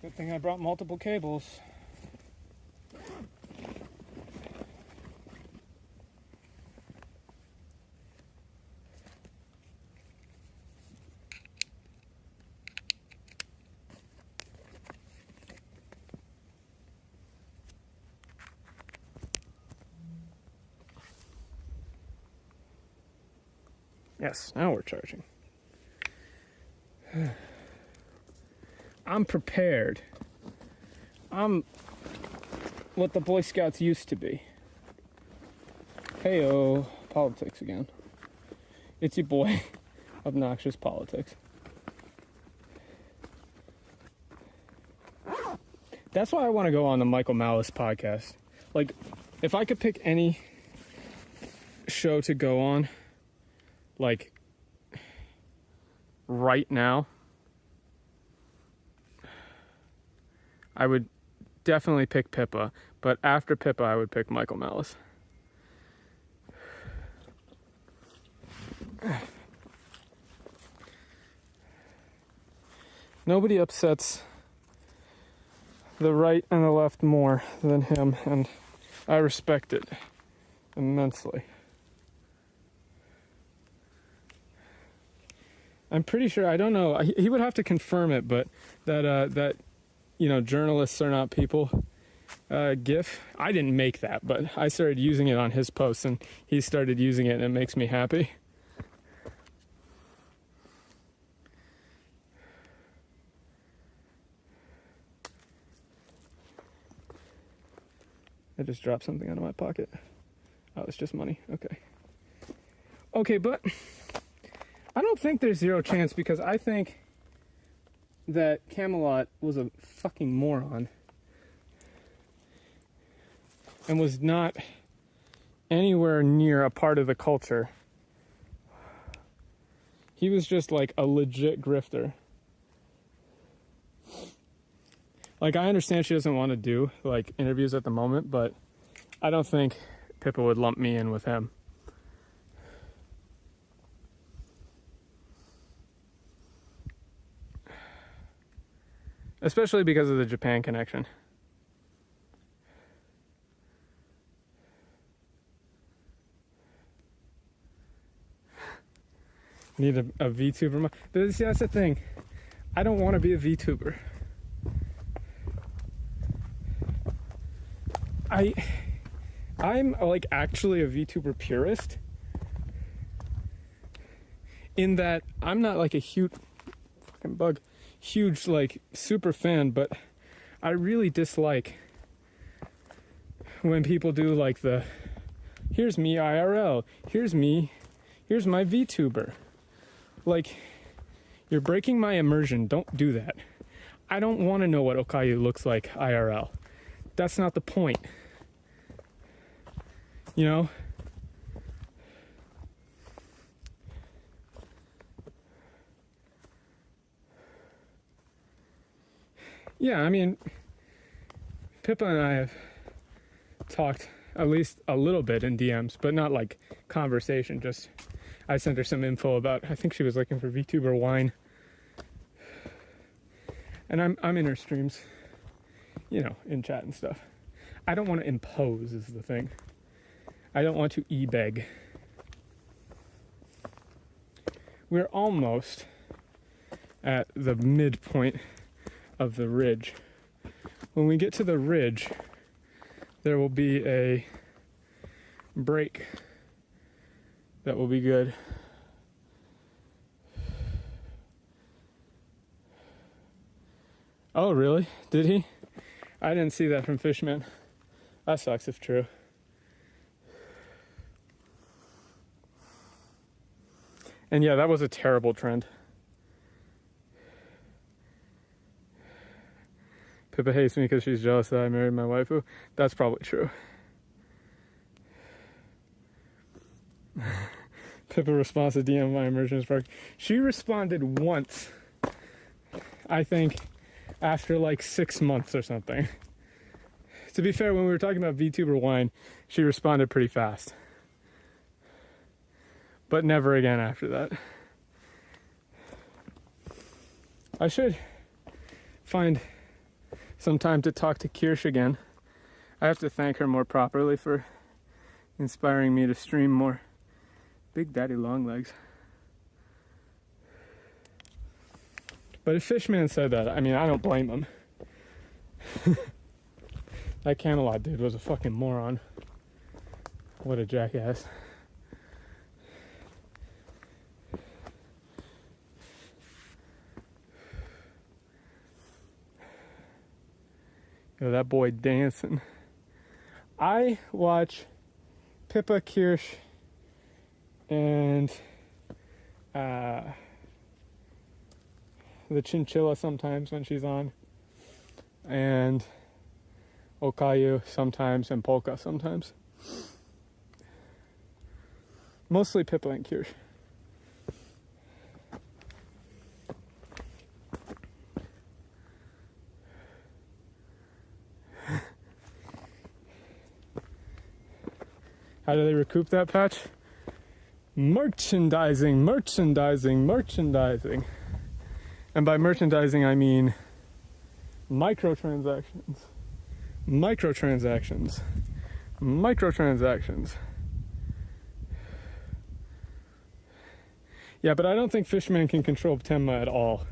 Good thing I brought multiple cables. Yes, now we're charging. I'm prepared. I'm what the Boy Scouts used to be. Hey-oh, politics again. It's your boy, Obnoxious Politics. That's why I want to go on the Michael Malice podcast. Like, if I could pick any show to go on, like, right now, I would definitely pick Pippa, but after Pippa, I would pick Michael Malice. Nobody upsets the right and the left more than him, and I respect it immensely. I'm pretty sure, I don't know, he would have to confirm it, but that you know, journalists are not people gif, I didn't make that, but I started using it on his posts, and he started using it, and it makes me happy. I just dropped something out of my pocket. Oh, it's just money. Okay. Okay, but I don't think there's zero chance, because I think that Camelot was a fucking moron and was not anywhere near a part of the culture. He was just like a legit grifter. Like, I understand she doesn't want to do, like, interviews at the moment, but I don't think Pippa would lump me in with him. Especially because of the Japan connection. Need a VTuber. But see, that's the thing. I don't want to be a VTuber. I'm like actually a VTuber purist, in that I'm not like a huge like super fan, but I really dislike when people do like the here's me IRL, here's my VTuber. Like, you're breaking my immersion. Don't do that. I don't want to know what Okayu looks like IRL. That's not the point. You know? Yeah, I mean, Pippa and I have talked at least a little bit in DMs, but not like conversation. Just, I sent her some info about, I think she was looking for VTuber wine. And I'm in her streams, you know, in chat and stuff. I don't want to impose is the thing. I don't want to e-beg. We're almost at the midpoint of the ridge. When we get to the ridge, there will be a break that will be good. Oh, really? Did he? I didn't see that from Fishman. That sucks if true. And yeah, that was a terrible trend. Pippa hates me because she's jealous that I married my waifu. That's probably true. Pippa responds to DM my immersion spark. She responded once, I think, after like 6 months or something. To be fair, when we were talking about VTuber wine, she responded pretty fast. But never again after that. I should find some time to talk to Kirsch again. I have to thank her more properly for inspiring me to stream more. Big Daddy Longlegs. But if Fishman said that, I mean, I don't blame him. That Camelot dude was a fucking moron. What a jackass. Yo, that boy dancing. I watch Pippa, Kirsch, and the Chinchilla sometimes when she's on, and Okayu sometimes, and Polka sometimes. Mostly Pippa and Kirsch. How do they recoup that patch? Merchandising. And by merchandising, I mean microtransactions. Yeah, but I don't think Fishman can control Tenma at all.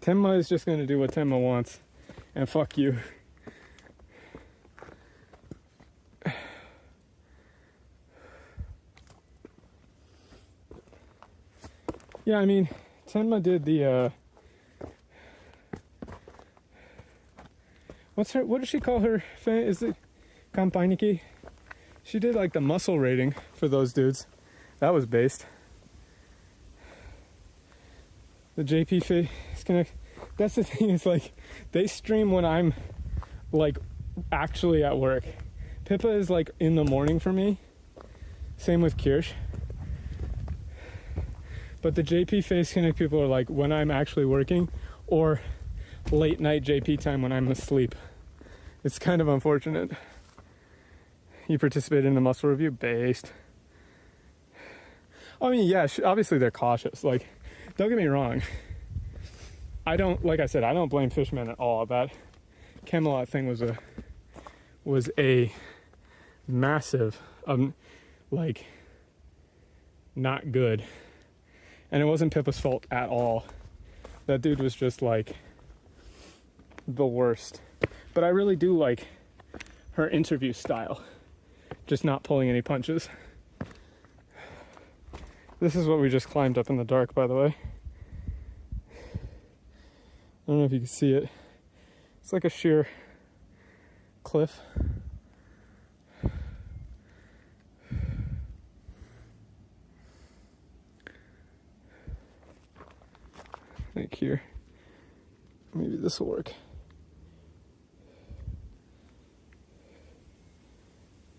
Tenma is just going to do what Tenma wants, and fuck you. Yeah, I mean, Tenma did the, what does she call her fan? Is it Kampaniki? She did like the muscle rating for those dudes. That was based. The JP face connect. That's the thing, is like, they stream when I'm like actually at work. Pippa is like in the morning for me. Same with Kirsch. But the JP Face Connect people are like when I'm actually working, or late night JP time when I'm asleep. It's kind of unfortunate. You participated in the muscle review? Based. I mean, yeah, obviously they're cautious. Like, don't get me wrong. Like I said, I don't blame Fishman at all. That Camelot thing was a massive, like, not good. And it wasn't Pippa's fault at all. That dude was just like the worst. But I really do like her interview style. Just not pulling any punches. This is what we just climbed up in the dark, by the way. I don't know if you can see it. It's like a sheer cliff. Like here. Maybe this will work.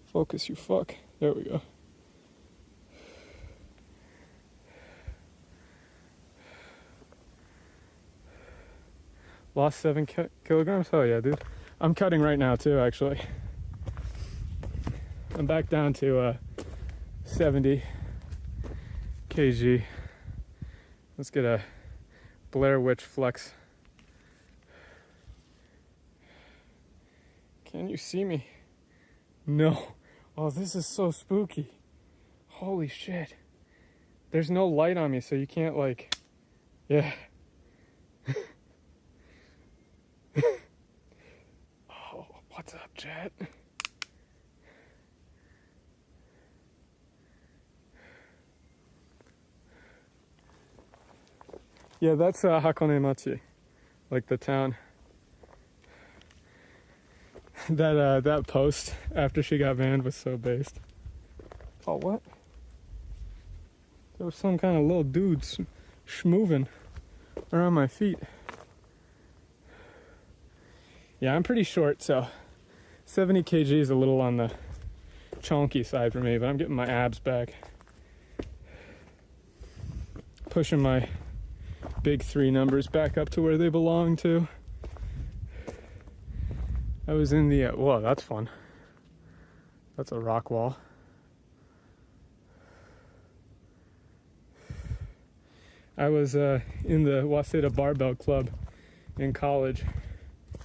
Focus, you fuck. There we go. Lost 7 kilograms? Oh yeah, dude. I'm cutting right now too, actually. I'm back down to 70 kg. Let's get a Blair Witch flex. Can you see me? No. Oh, this is so spooky. Holy shit. There's no light on me, so you can't, like... Yeah. Oh, what's up, chat? Yeah, that's Hakone Machi, like the town. That post after she got banned was so based. Oh, what? There was some kind of little dude schmoving around my feet. Yeah, I'm pretty short, so 70 kg is a little on the chonky side for me, but I'm getting my abs back. Pushing my big 3 numbers back up to where they belong to. I was in the, whoa, that's fun. That's a rock wall. I was in the Waseda Barbell Club in college,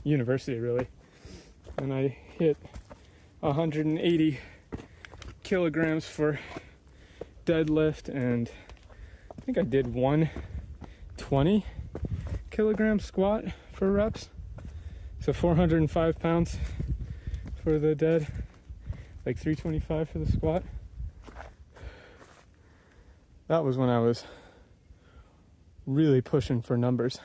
university really, and I hit 180 kilograms for deadlift, and I think I did 120 kilogram squat for reps. So 405 pounds for the dead, like 325 for the squat. That was when I was really pushing for numbers.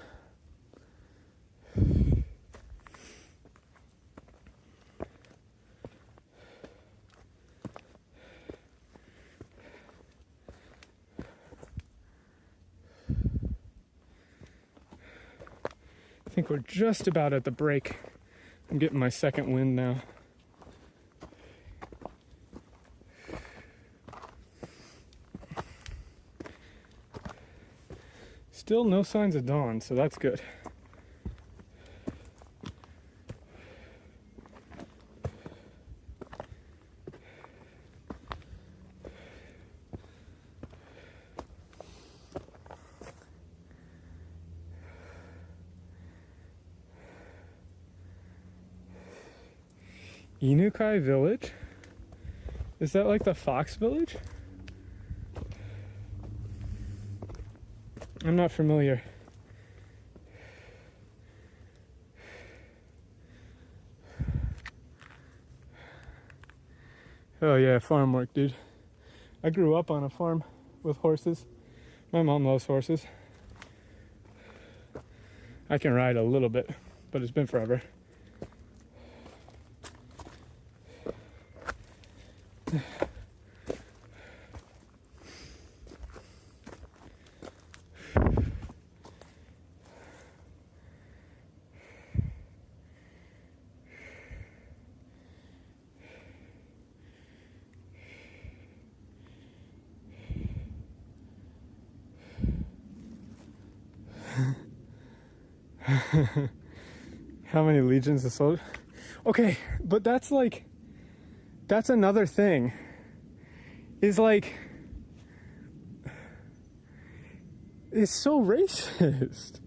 I think we're just about at the break. I'm getting my second wind now. Still no signs of dawn, so that's good. Inukai village? Is that like the fox village? I'm not familiar. Oh yeah, farm work, dude. I grew up on a farm with horses. My mom loves horses. I can ride a little bit, but it's been forever. How many legions of soldiers? Okay, but that's like, that's another thing. Is like, it's so racist.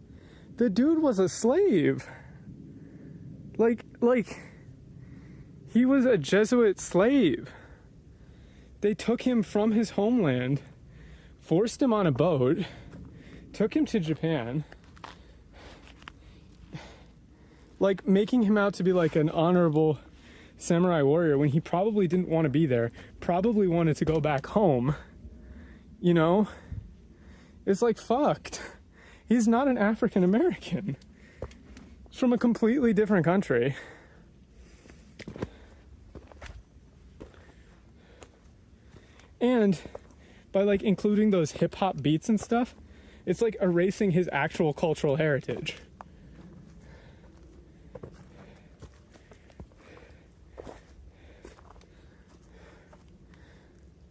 The dude was a slave. Like, he was a Jesuit slave. They took him from his homeland, forced him on a boat, took him to Japan, like making him out to be like an honorable samurai warrior when he probably didn't want to be there, probably wanted to go back home, you know? It's like fucked. He's not an African American. He's from a completely different country. And by like including those hip hop beats and stuff, it's like erasing his actual cultural heritage.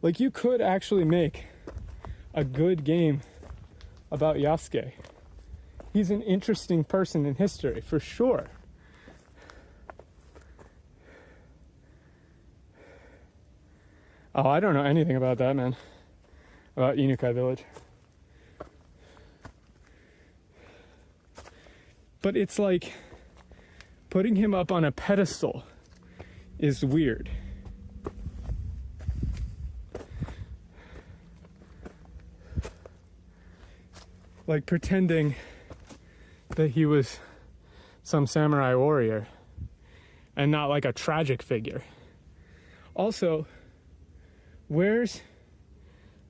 Like, you could actually make a good game about Yasuke. He's an interesting person in history, for sure. Oh, I don't know anything about that, man. About Inukai village. But it's like, putting him up on a pedestal is weird. Like pretending that he was some samurai warrior and not like a tragic figure. Also, where's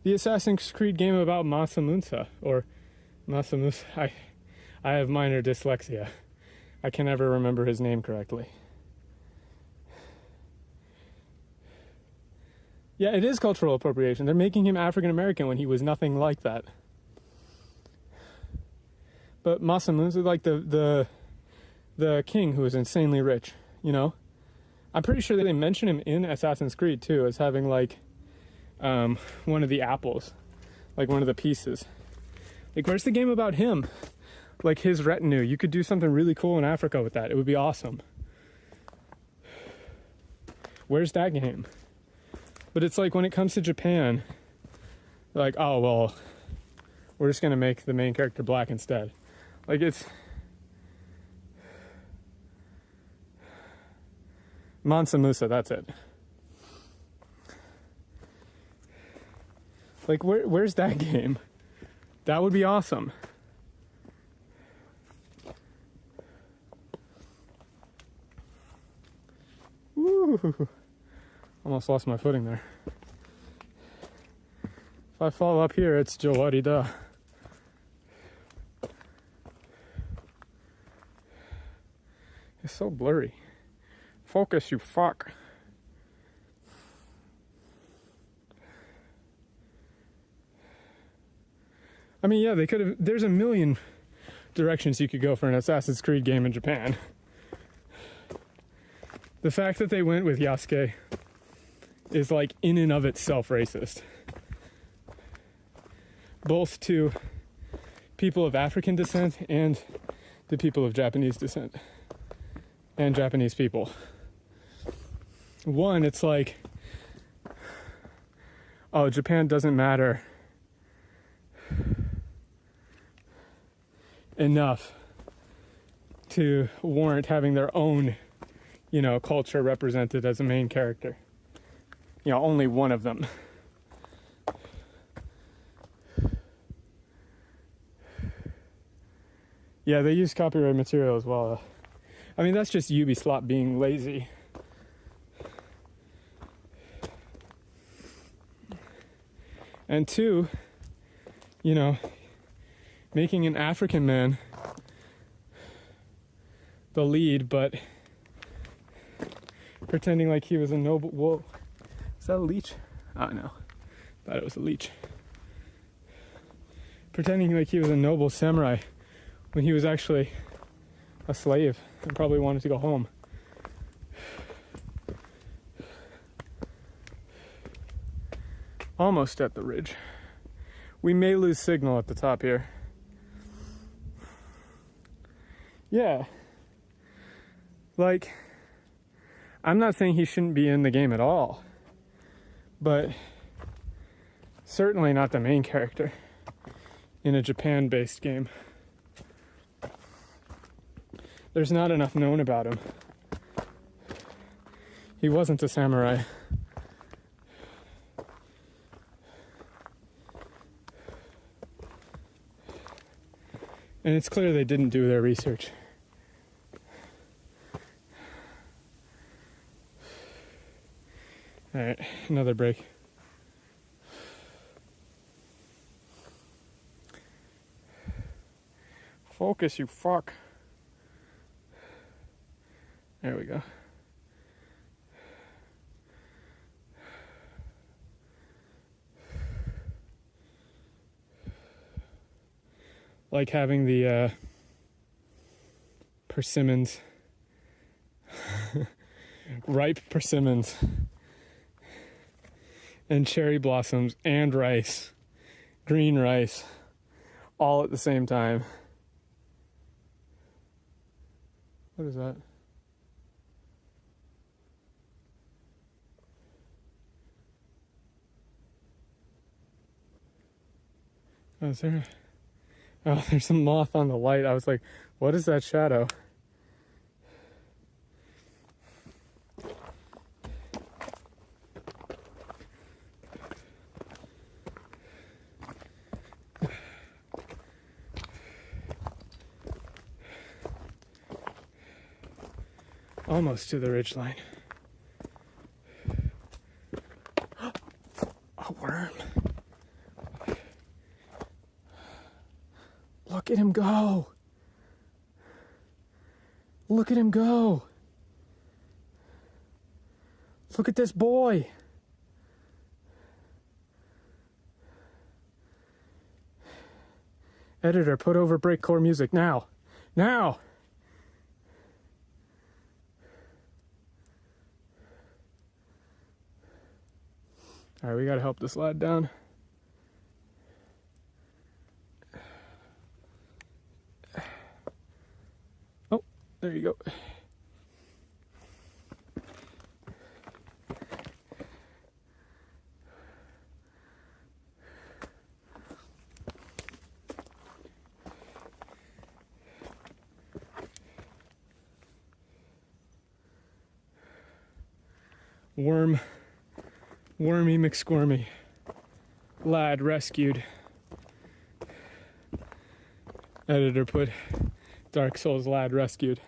the Assassin's Creed game about Masamune? Or Masamune? I have minor dyslexia. I can never remember his name correctly. Yeah, it is cultural appropriation. They're making him African American when he was nothing like that. But Masamune's like the king who was insanely rich, you know? I'm pretty sure that they mention him in Assassin's Creed too as having like one of the apples, like one of the pieces. Like, where's the game about him? Like his retinue. You could do something really cool in Africa with that. It would be awesome. Where's that game? But it's like when it comes to Japan, like, oh well, we're just gonna make the main character black instead. Like, it's Mansa Musa, that's it. Like, where's that game? That would be awesome. Woo! Almost lost my footing there. If I fall up here, it's Jawarida. It's so blurry. Focus, you fuck. I mean, yeah, they could have. There's a million directions you could go for an Assassin's Creed game in Japan. The fact that they went with Yasuke is like in and of itself racist. Both to people of African descent and the people of Japanese descent. And Japanese people. One, it's like, oh, Japan doesn't matter enough to warrant having their own, you know, culture represented as a main character. You know, only one of them. Yeah, they use copyright material as well. I mean, that's just Ubisoft being lazy. And two, you know, making an African man the lead, but pretending like he was a noble. Whoa, is that a leech? Oh no, thought it was a leech. Pretending like he was a noble samurai when he was actually a slave and probably wanted to go home. Almost at the ridge. We may lose signal at the top here. Yeah. Like, I'm not saying he shouldn't be in the game at all, but certainly not the main character in a Japan-based game. There's not enough known about him. He wasn't a samurai. And it's clear they didn't do their research. All right, another break. Focus, you fuck. There we go. Like having the persimmons, ripe persimmons, and cherry blossoms, and rice, green rice, all at the same time. What is that? Oh, is there? Oh, there's some moth on the light. I was like, what is that shadow? Almost to the ridgeline. A worm. Look at him go. Look at him go. Look at this boy. Editor, put over breakcore music now. Now. All right, we gotta help this lad down. Oh, there you go. Wormy McSquirmy. Lad rescued. Editor put Dark Souls lad rescued.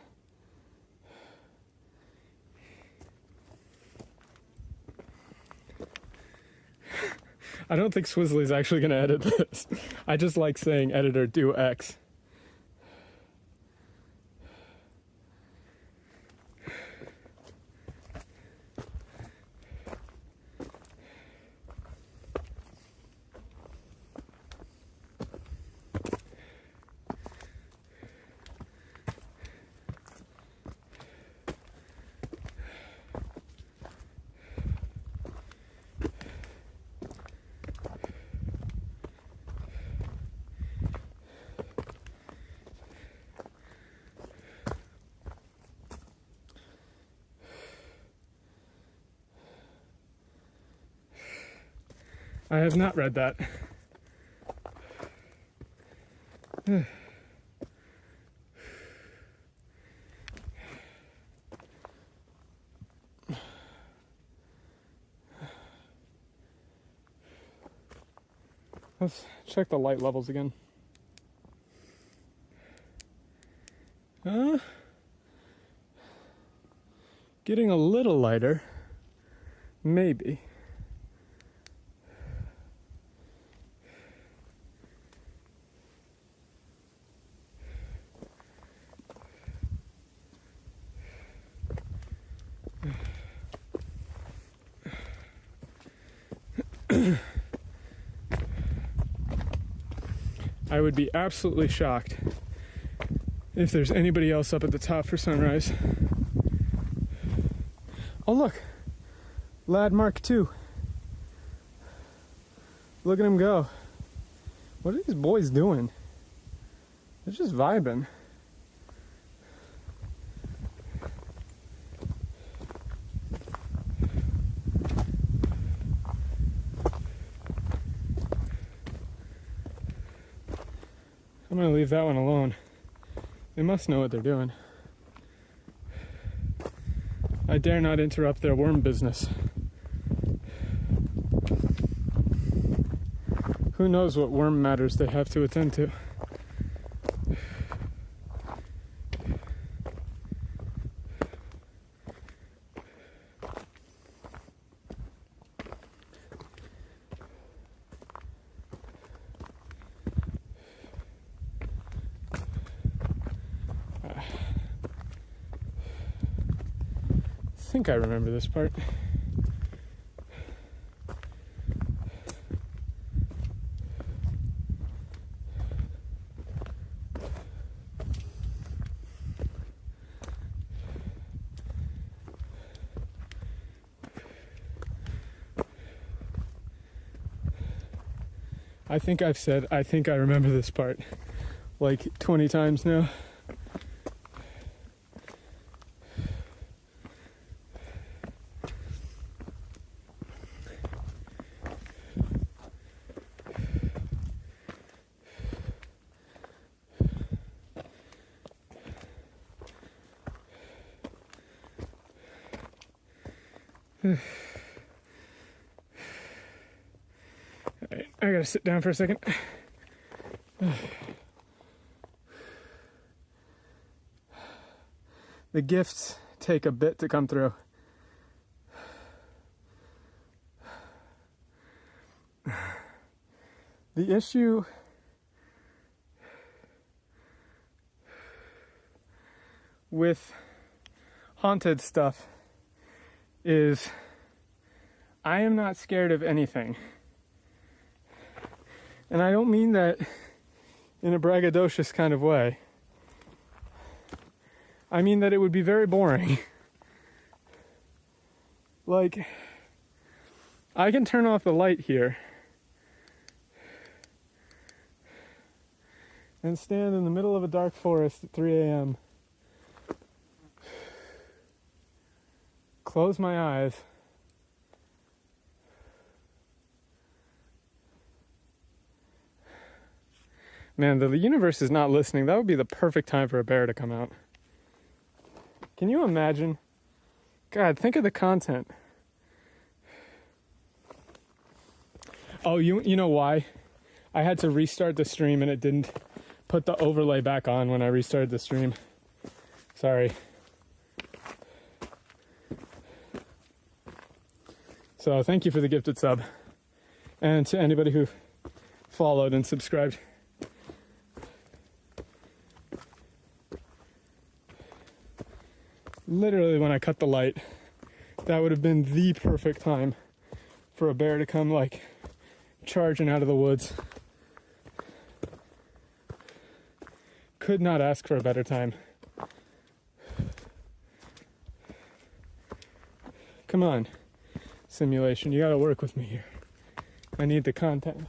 I don't think Swizzly's actually going to edit this. I just like saying editor do X. I have not read that. Let's check the light levels again. Getting a little lighter, maybe. I would be absolutely shocked if there's anybody else up at the top for sunrise. Oh look, Lad Mark II. Look at him go. What are these boys doing? They're just vibing. I'm gonna leave that one alone. They must know what they're doing. I dare not interrupt their worm business. Who knows what worm matters they have to attend to? I think I remember this part. I think I've said, I think I remember this part like 20 times now. Alright, I gotta sit down for a second. The gifts take a bit to come through. The issue with haunted stuff is I am not scared of anything. And I don't mean that in a braggadocious kind of way. I mean that it would be very boring. Like, I can turn off the light here and stand in the middle of a dark forest at 3 a.m. Close my eyes. Man, the universe is not listening. That would be the perfect time for a bear to come out. Can you imagine? God, think of the content. Oh, you know why? I had to restart the stream and it didn't put the overlay back on when I restarted the stream. Sorry. So thank you for the gifted sub. And to anybody who followed and subscribed. Literally when I cut the light, that would have been the perfect time for a bear to come like charging out of the woods. Could not ask for a better time. Come on, simulation, you gotta work with me here. I need the content.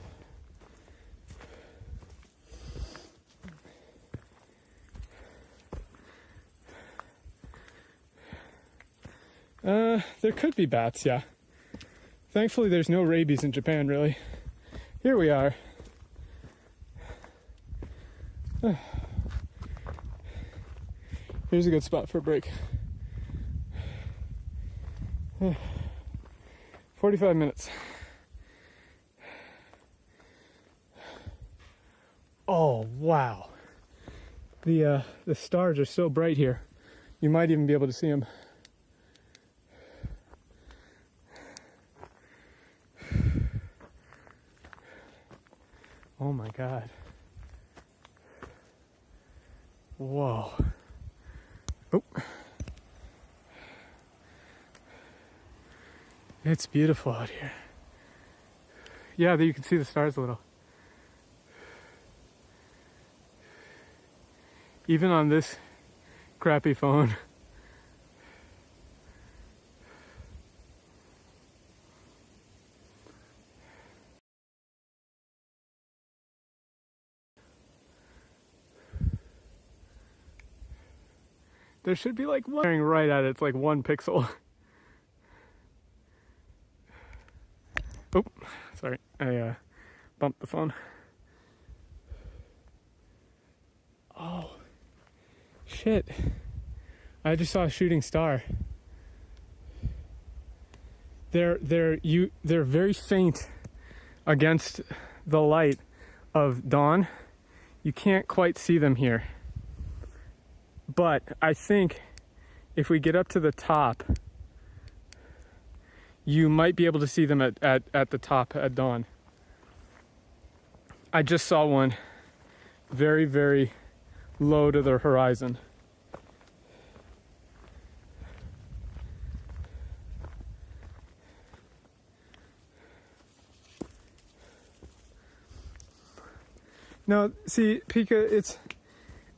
There could be bats, yeah. Thankfully, there's no rabies in Japan, really. Here we are. Here's a good spot for a break. 45 minutes. Oh, wow. The stars are so bright here. You might even be able to see them. Oh my God. Whoa. Oh. It's beautiful out here. Yeah, there you can see the stars a little. Even on this crappy phone. There should be like one staring right at it. It's like 1 pixel. Oh, sorry. I bumped the phone. Oh, shit. I just saw a shooting star. They're very faint against the light of dawn. You can't quite see them here. But I think if we get up to the top, you might be able to see them at the top at dawn. I just saw one very, very low to the horizon. Now, see, Pika, it's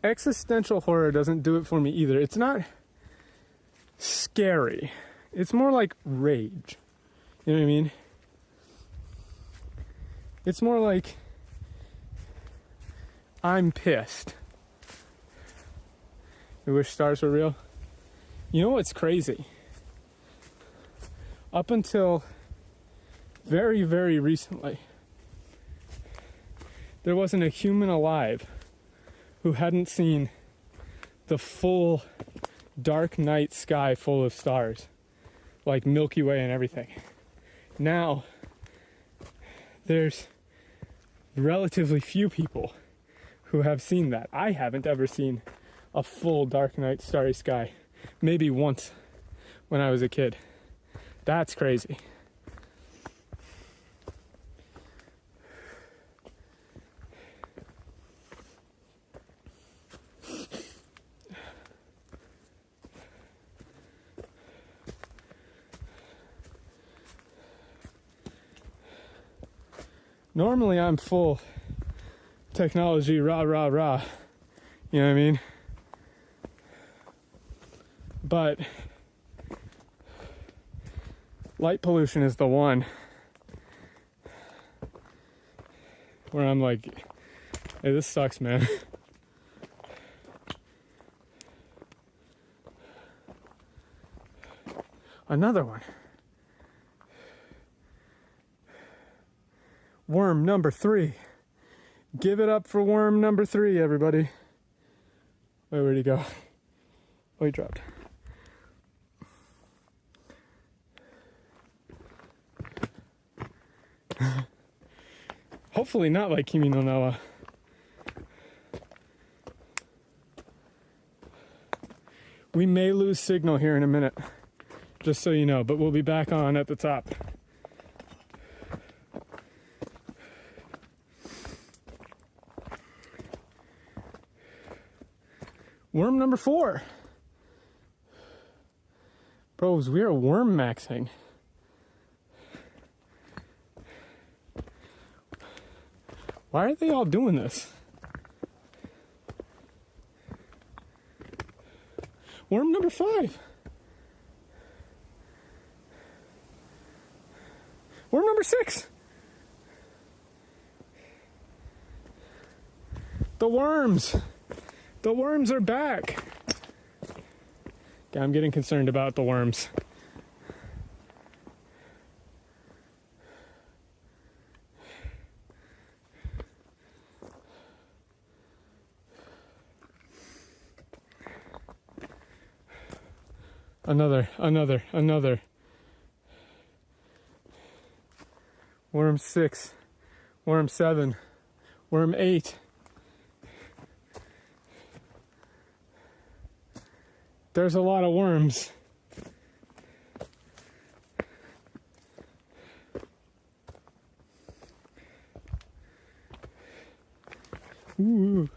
existential horror doesn't do it for me either. It's not scary. It's more like rage. You know what I mean? It's more like I'm pissed. I wish stars were real. You know what's crazy? Up until very, very recently, there wasn't a human alive who hadn't seen the full dark night sky full of stars, like Milky Way and everything. Now, there's relatively few people who have seen that. I haven't ever seen a full dark night starry sky. Maybe once when I was a kid. That's crazy. Normally I'm full technology, rah, rah, rah. You know what I mean? But light pollution is the one where I'm like, hey, this sucks, man. Another one. Worm number 3. Give it up for worm number 3, everybody. Wait, where'd he go? Oh, he dropped. Hopefully not like Kimi no Nawa. We may lose signal here in a minute, just so you know, but we'll be back on at the top. Worm number 4. Bros, we are worm maxing. Why are they all doing this? Worm number 5. Worm number 6. The worms. The worms are back. I'm getting concerned about the worms. Another. Worm 6, worm 7, worm 8. There's a lot of worms. Ooh.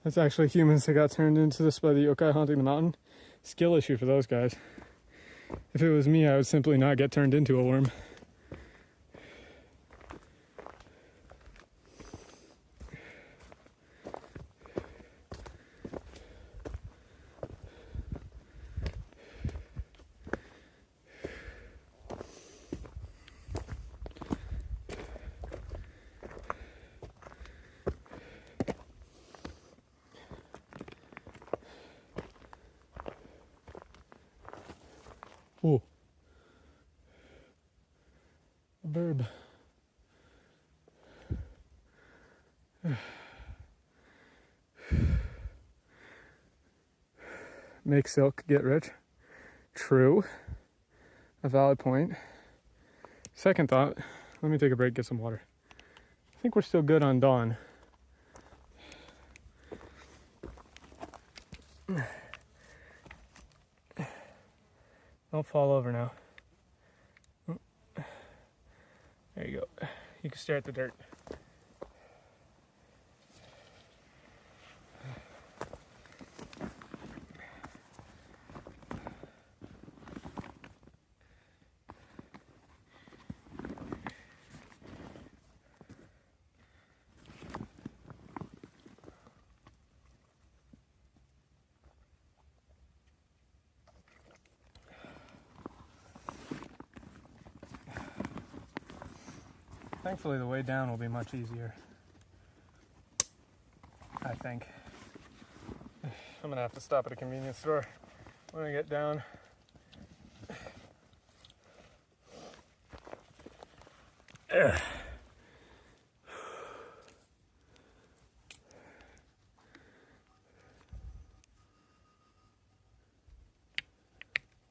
That's actually humans that got turned into this by the yokai haunting the mountain. Skill issue for those guys. If it was me, I would simply not get turned into a worm. Ooh. A burb. Make silk, get rich. True. A valid point. Second thought, let me take a break, get some water. I think we're still good on dawn. Don't fall over now. There you go. You can stare at the dirt. Thankfully, the way down will be much easier. I think. I'm gonna have to stop at a convenience store when I get down. Ugh.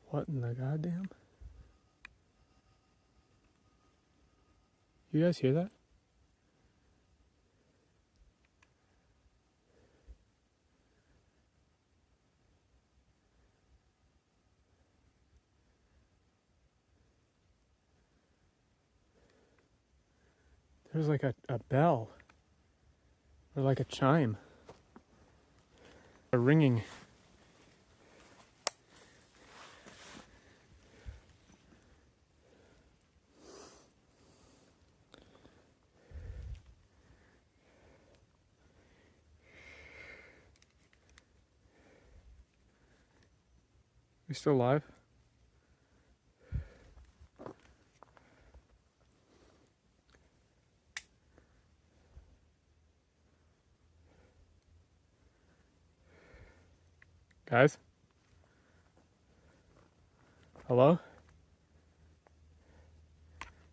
What in the goddamn? You guys hear that? There's like a bell. Or like a chime. A ringing. We still live? Guys? Hello?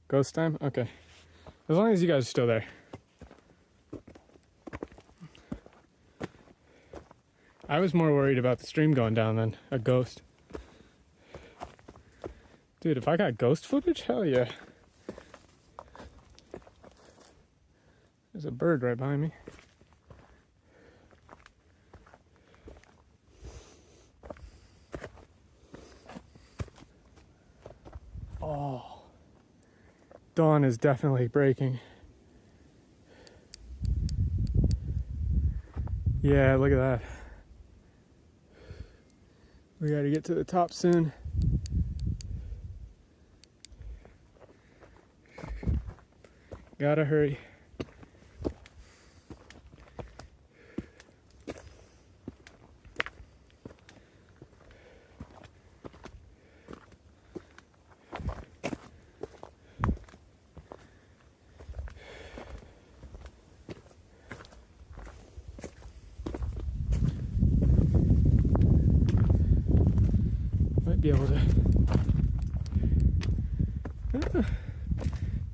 Ghost time? Okay. As long as you guys are still there. I was more worried about the stream going down than a ghost. Dude, if I got ghost footage, hell yeah. There's a bird right behind me. Oh. Dawn is definitely breaking. Yeah, look at that. We gotta get to the top soon. Gotta hurry. Might be able to.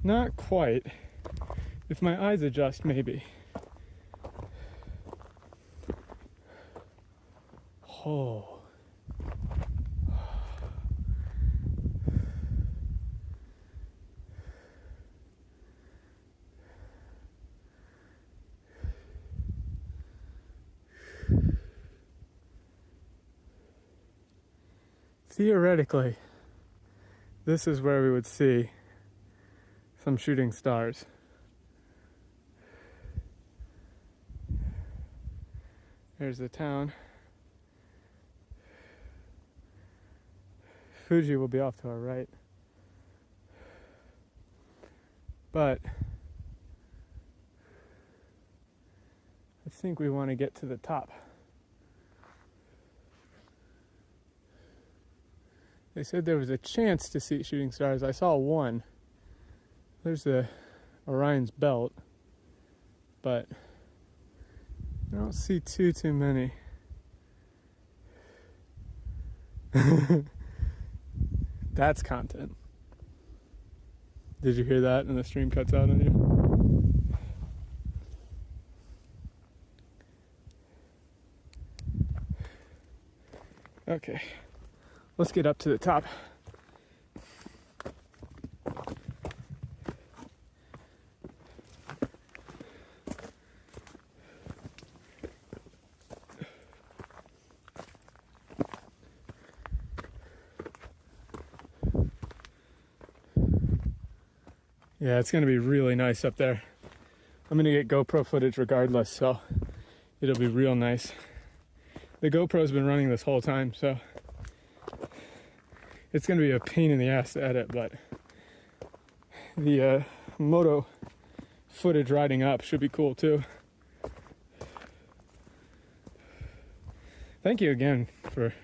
Not quite. If my eyes adjust, maybe. Oh. Theoretically, this is where we would see some shooting stars. There's the town. Fuji will be off to our right. But I think we want to get to the top. They said there was a chance to see shooting stars. I saw one. There's the Orion's belt, but I don't see too many. That's content. Did you hear that? And the stream cuts out on you. Okay, let's get up to the top. Yeah, it's gonna be really nice up there. I'm gonna get GoPro footage regardless, so it'll be real nice. The GoPro's been running this whole time, so it's gonna be a pain in the ass to edit, but the moto footage riding up should be cool too. Thank you again for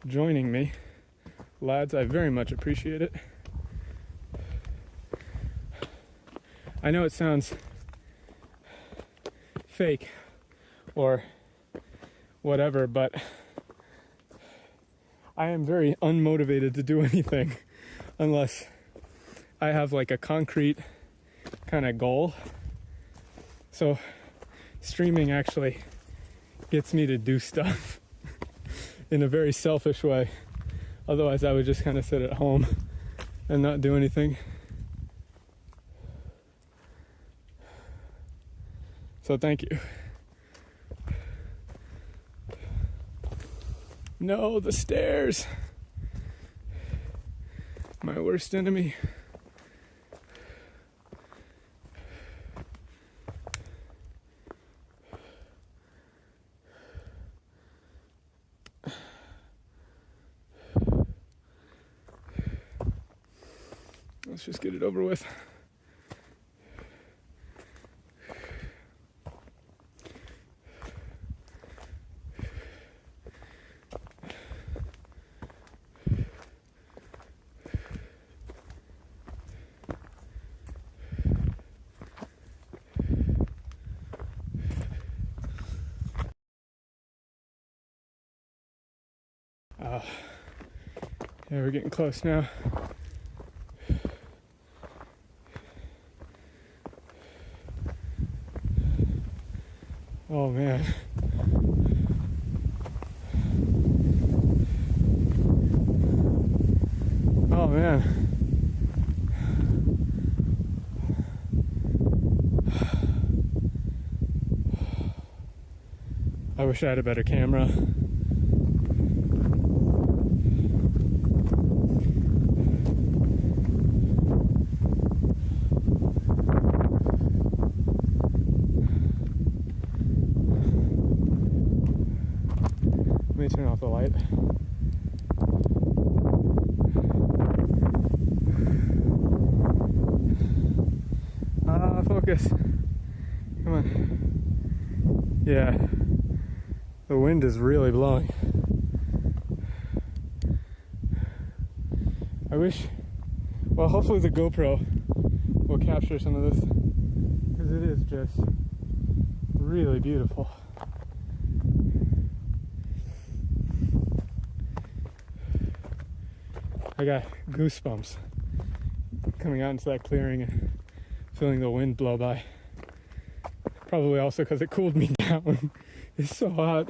joining me, lads. I very much appreciate it. I know it sounds fake or whatever, but I am very unmotivated to do anything unless I have like a concrete kind of goal. So streaming actually gets me to do stuff in a very selfish way. Otherwise I would just kind of sit at home and not do anything. So thank you. No, the stairs. My worst enemy. Let's just get it over with. Yeah, we're getting close now. Oh man. Oh man. I wish I had a better camera. Let me turn off the light. Focus. Come on. Yeah. The wind is really blowing. I wish, well, hopefully the GoPro will capture some of this, because it is just really beautiful. I got goosebumps. coming out into that clearing and feeling the wind blow by. Probably also because it cooled me down. It's so hot.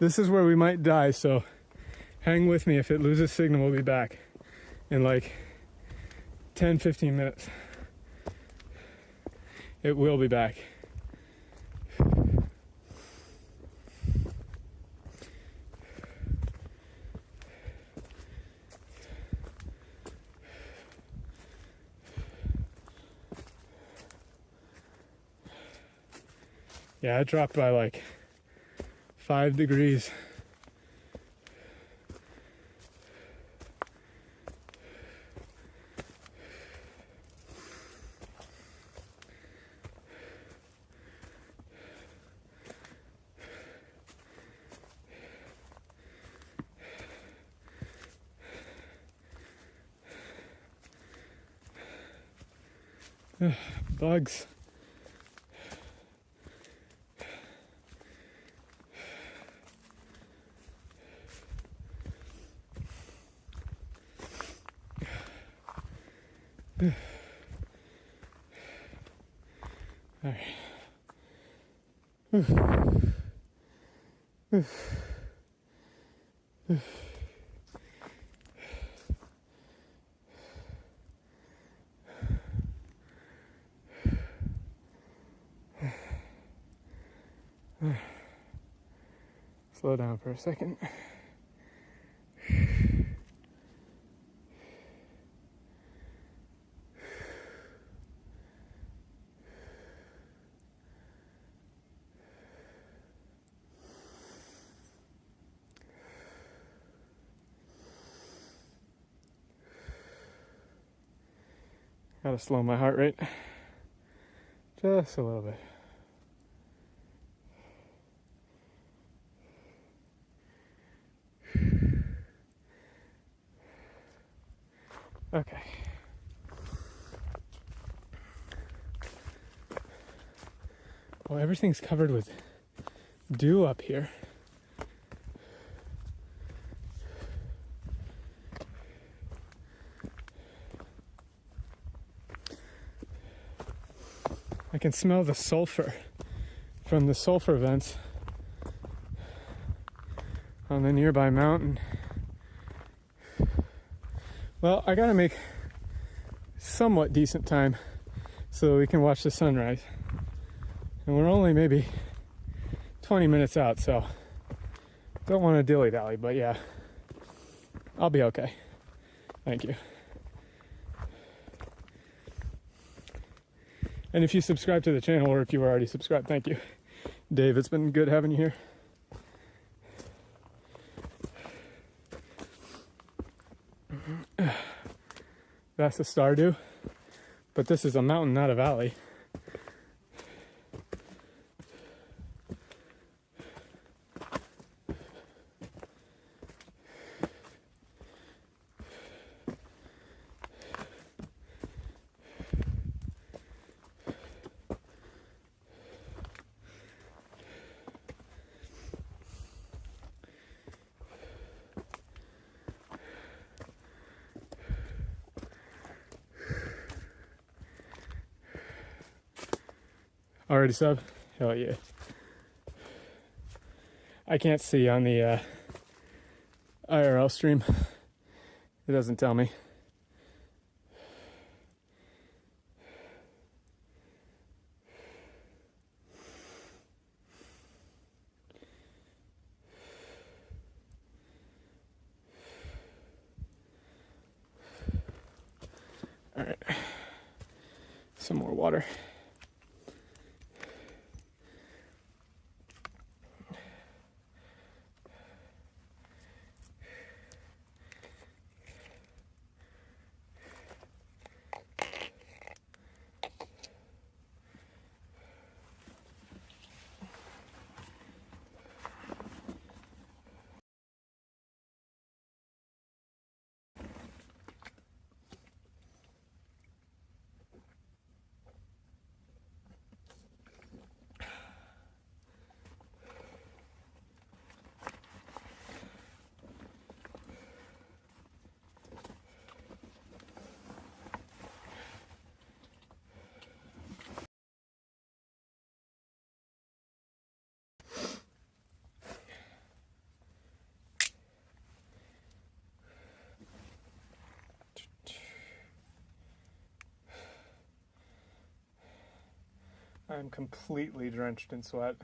This is where we might die, so hang with me. If it loses signal, we'll be back in like 10-15 minutes. It will be back. Yeah, it dropped by like 5 degrees. Bugs. All right. Slow down for a second. Gotta slow my heart rate just a little bit. Okay. Well, everything's covered with dew up here. I can smell the sulfur from the sulfur vents on the nearby mountain. Well, I gotta make somewhat decent time so that we can watch the sunrise. And we're only maybe 20 minutes out, so don't want to dilly-dally, but yeah, I'll be okay. Thank you. And if you subscribe to the channel, or if you were already subscribed, thank you. Dave, it's been good having you here. That's a Stardew, but this is a mountain, not a valley. Already sub? Hell yeah. I can't see on the IRL stream. It doesn't tell me. All right. Some more water. I'm completely drenched in sweat.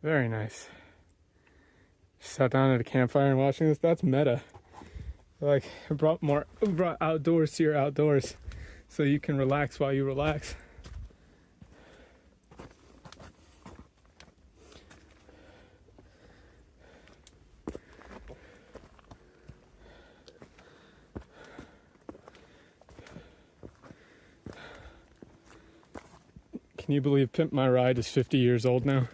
Very nice. Sat down at a campfire and watching this. That's meta. Like, it brought outdoors to your outdoors, so you can relax while you relax. Can you believe Pimp My Ride is 50 years old now?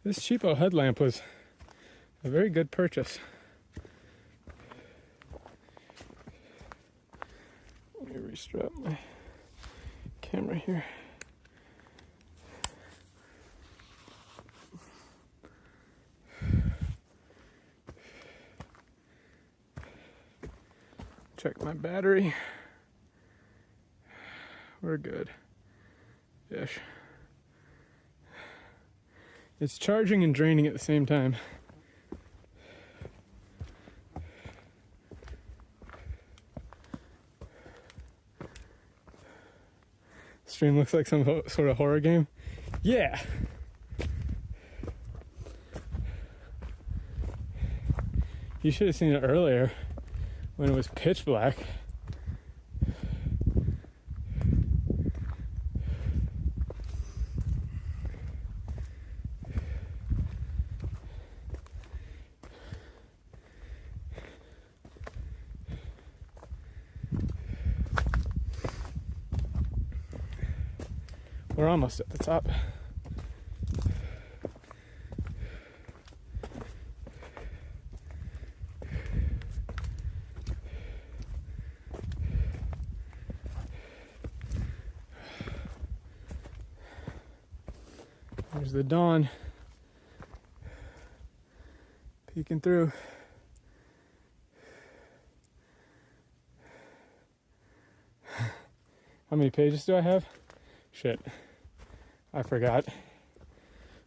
This cheapo headlamp was a very good purchase. Let me restrap my camera here. Check my battery. We're good. Ish. It's charging and draining at the same time. Stream looks like some sort of horror game. Yeah! You should have seen it earlier when it was pitch black. We're almost at the top. There's the dawn peeking through. How many pages do I have? Shit, I forgot.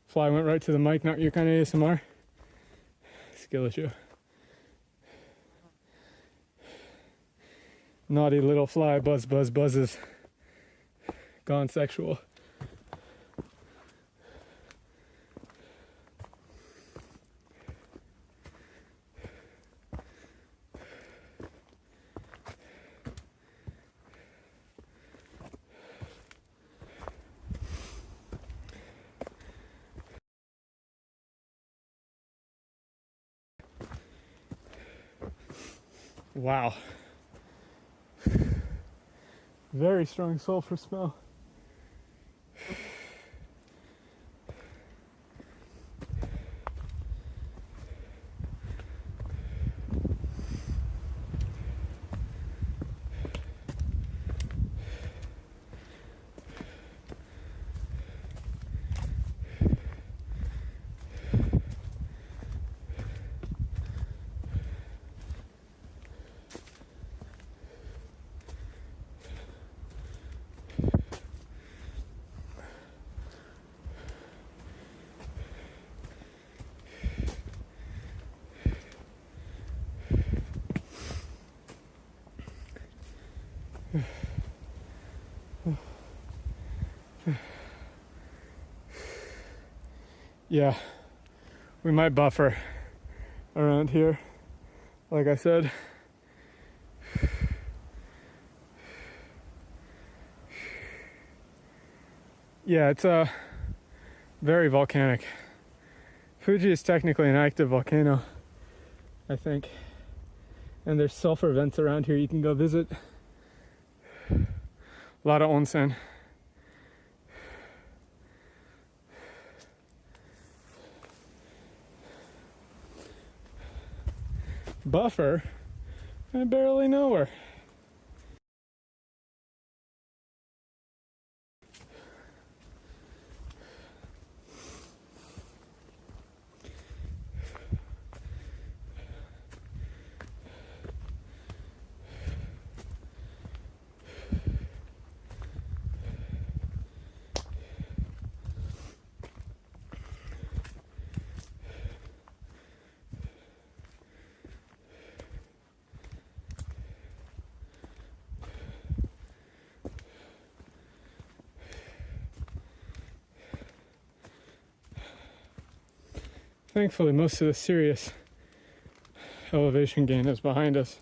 Fly went right to the mic, not your kind of ASMR. Skill issue. Naughty little fly buzzes. Gone sexual. Wow. Very strong sulfur smell. Yeah, we might buffer around here, like I said. Yeah, it's very volcanic. Fuji is technically an active volcano, I think. And there's sulfur vents around here you can go visit. A lot of onsen. Buffer? I barely know her. Thankfully, most of the serious elevation gain is behind us.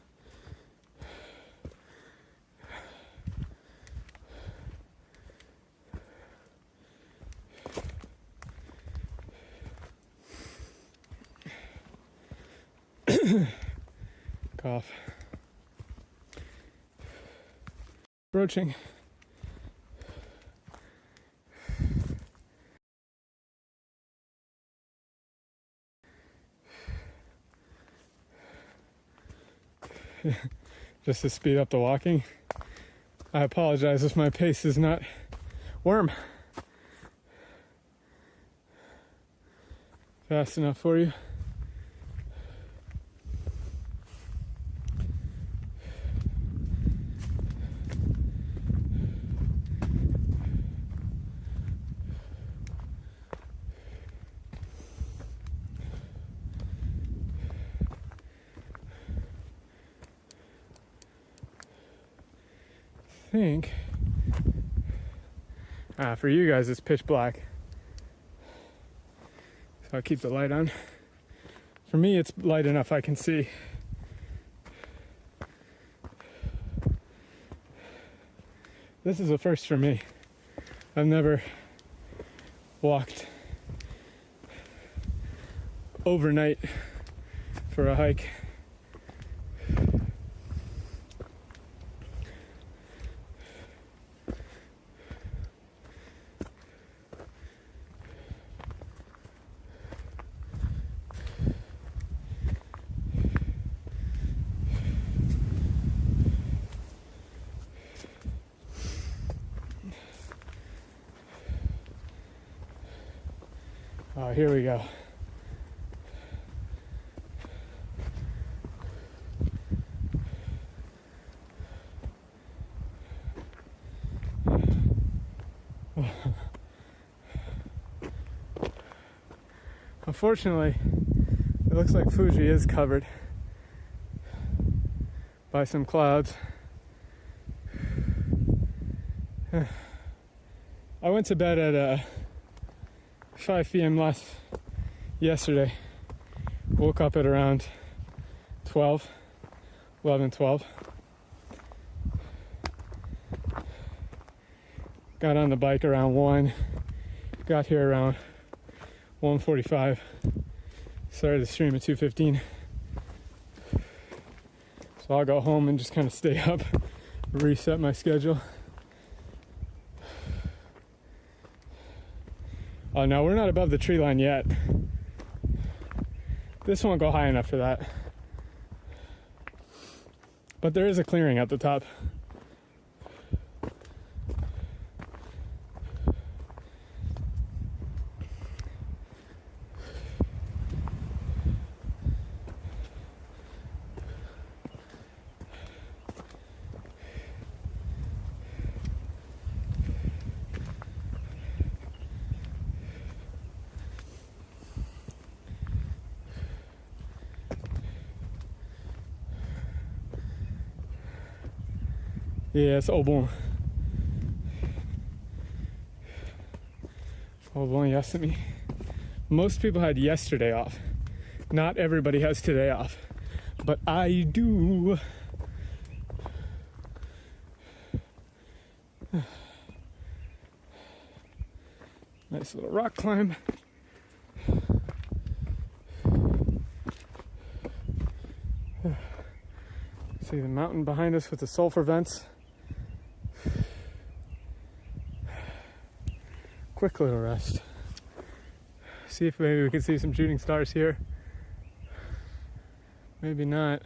Cough. Broaching. Just to speed up the walking. I apologize if my pace is not fast enough for you. Think for you guys it's pitch black, so I'll keep the light on. For me it's light enough I can see. This is a first for me. I've never walked overnight for a hike. Oh, here we go. Unfortunately, it looks like Fuji is covered by some clouds. I went to bed at 5 p.m. yesterday. Woke up at around 11, 12. Got on the bike around 1. Got here around 1:45. Started the stream at 2:15. So I'll go home and just kind of stay up, reset my schedule. Oh no, we're not above the tree line yet. This won't go high enough for that. But there is a clearing at the top. Yes, au bon. Au bon, Yasumi. Most people had yesterday off. Not everybody has today off. But I do. Nice little rock climb. See the mountain behind us with the sulfur vents. Quick little rest. See if maybe we can see some shooting stars here. Maybe not.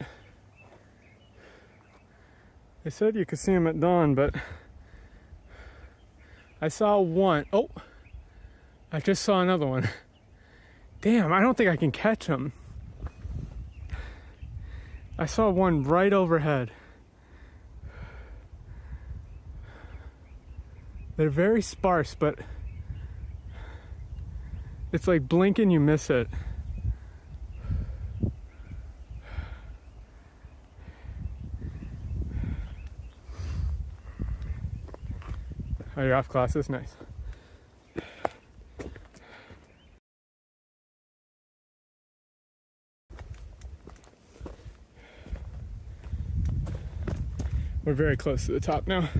They said you could see them at dawn, but I saw one. Oh, I just saw another one. Damn, I don't think I can catch them. I saw one right overhead. They're very sparse, but it's like blink and you miss it. Oh, you're off classes? Nice. We're very close to the top now.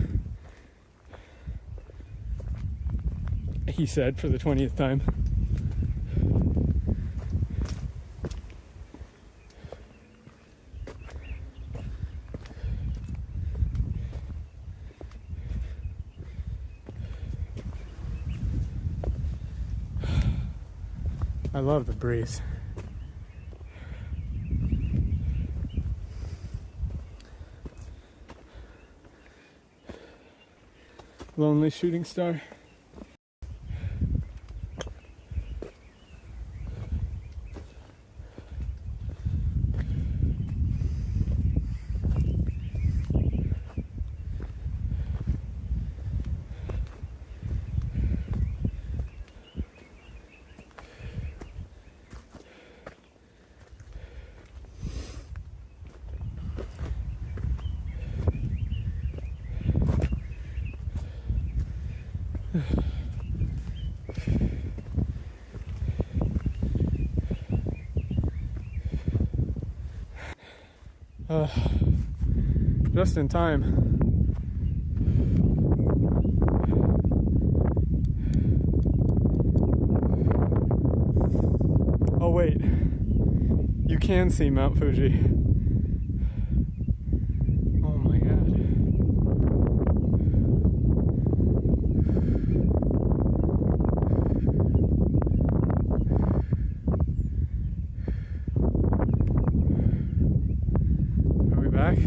He said for the 20th time. I love the breeze. Lonely shooting star. Just in time. Oh wait, you can see Mount Fuji. Oh my god. Are we back?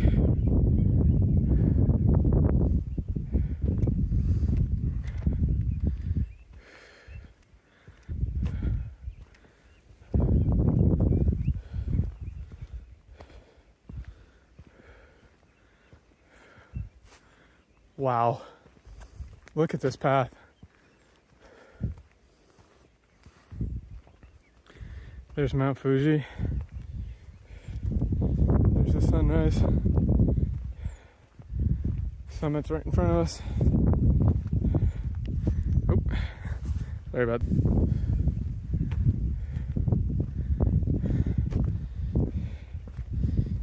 Wow. Look at this path. There's Mount Fuji. There's the sunrise. Summit's right in front of us. Oh, sorry about that.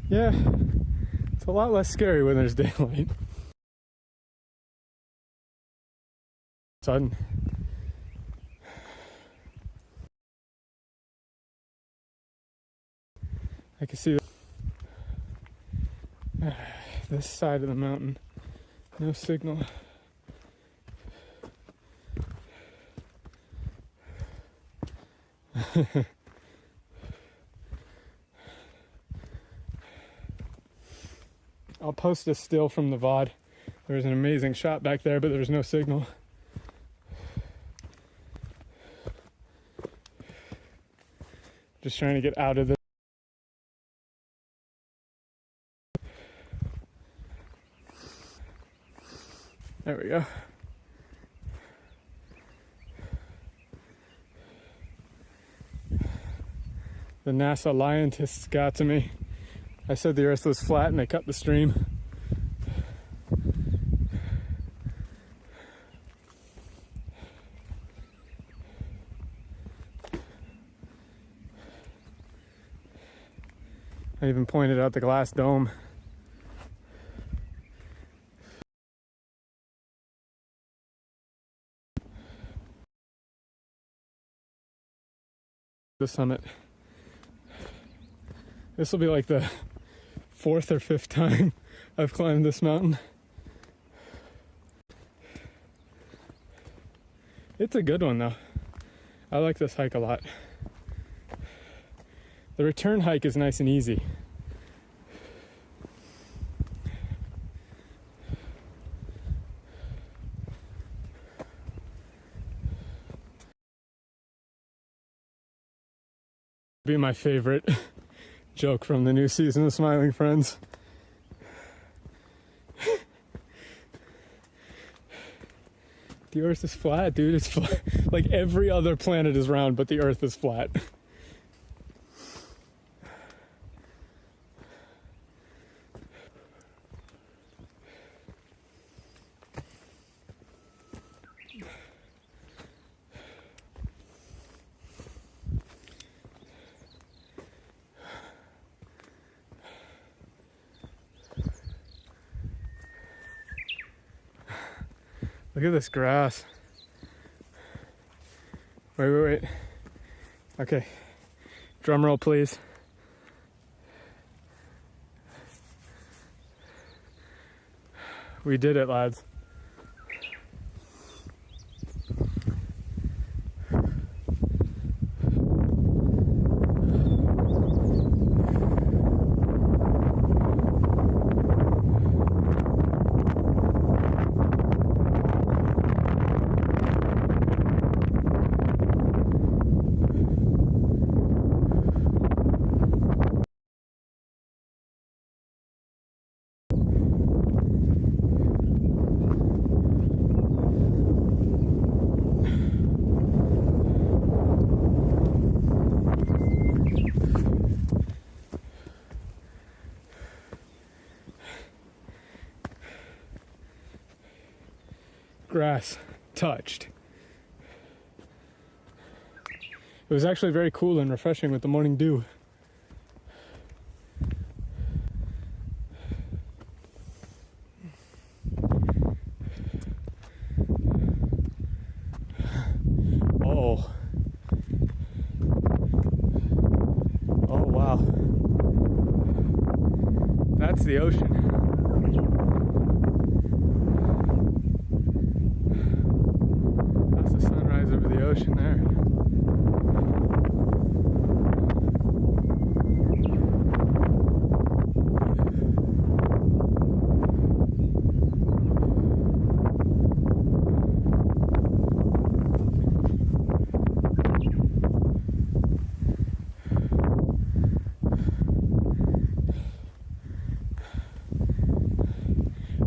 Yeah, it's a lot less scary when there's daylight. Sudden. I can see this side of the mountain. No signal. I'll post a still from the VOD. There was an amazing shot back there, but there was no signal. Just trying to get out of the... There we go. The NASA scientists got to me. I said the earth was flat and they cut the stream. I even pointed out the glass dome. The summit. This will be like the 4th or 5th time I've climbed this mountain. It's a good one though. I like this hike a lot. The return hike is nice and easy. Be my favorite joke from the new season of Smiling Friends. The earth is flat, dude. It's flat. Like every other planet is round, but the earth is flat. Look at this grass. Wait. Okay. Drum roll, please. We did it, lads. Grass touched. It was actually very cool and refreshing with the morning dew. Oh wow. That's the ocean. That's the sunrise over the ocean there.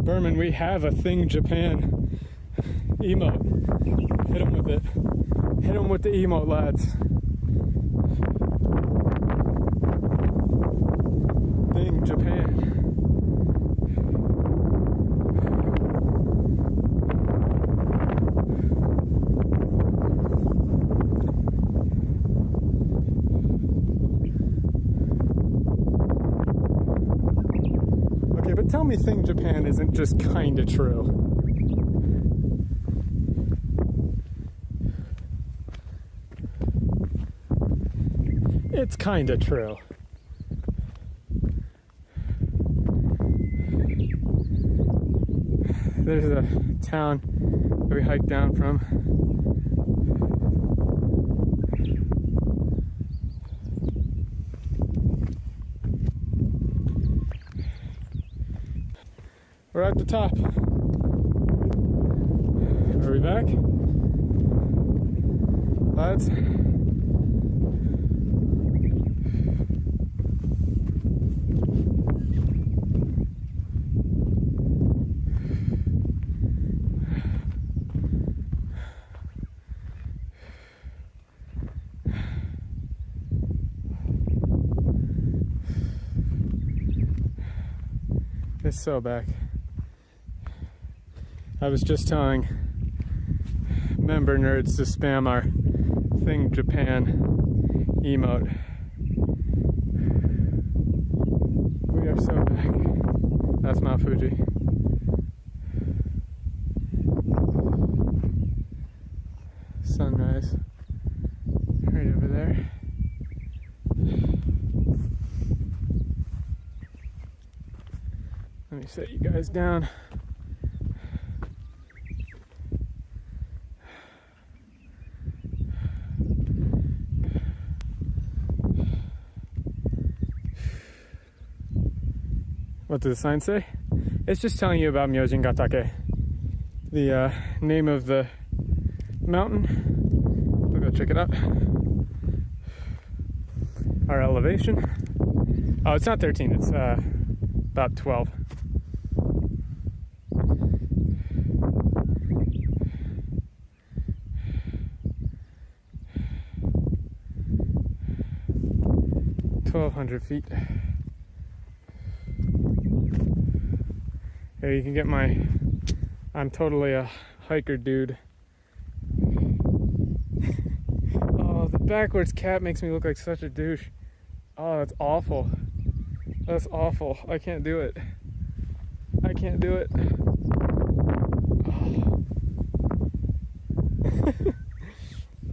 Berman, we have a Thing Japan emote. Hit him with it. Hit him with the emote, lads. Thing Japan. Okay, but tell me Thing Japan isn't just kinda true. It's kinda true. There's a town that we hiked down from. We're at the top. Are we back? Lads? It's so back. I was just telling member nerds to spam our Thing Japan emote. We are so back. That's Mount Fuji. Sunrise right over there. Let me set you guys down. What does the sign say? It's just telling you about Myojingatake, the name of the mountain. We'll go check it out. Our elevation. Oh, it's not 13, it's about 12. .1,200 feet. Here you can get my, I'm totally a hiker dude. Oh, the backwards cap makes me look like such a douche. Oh, that's awful. That's awful. I can't do it. I can't do it. Oh.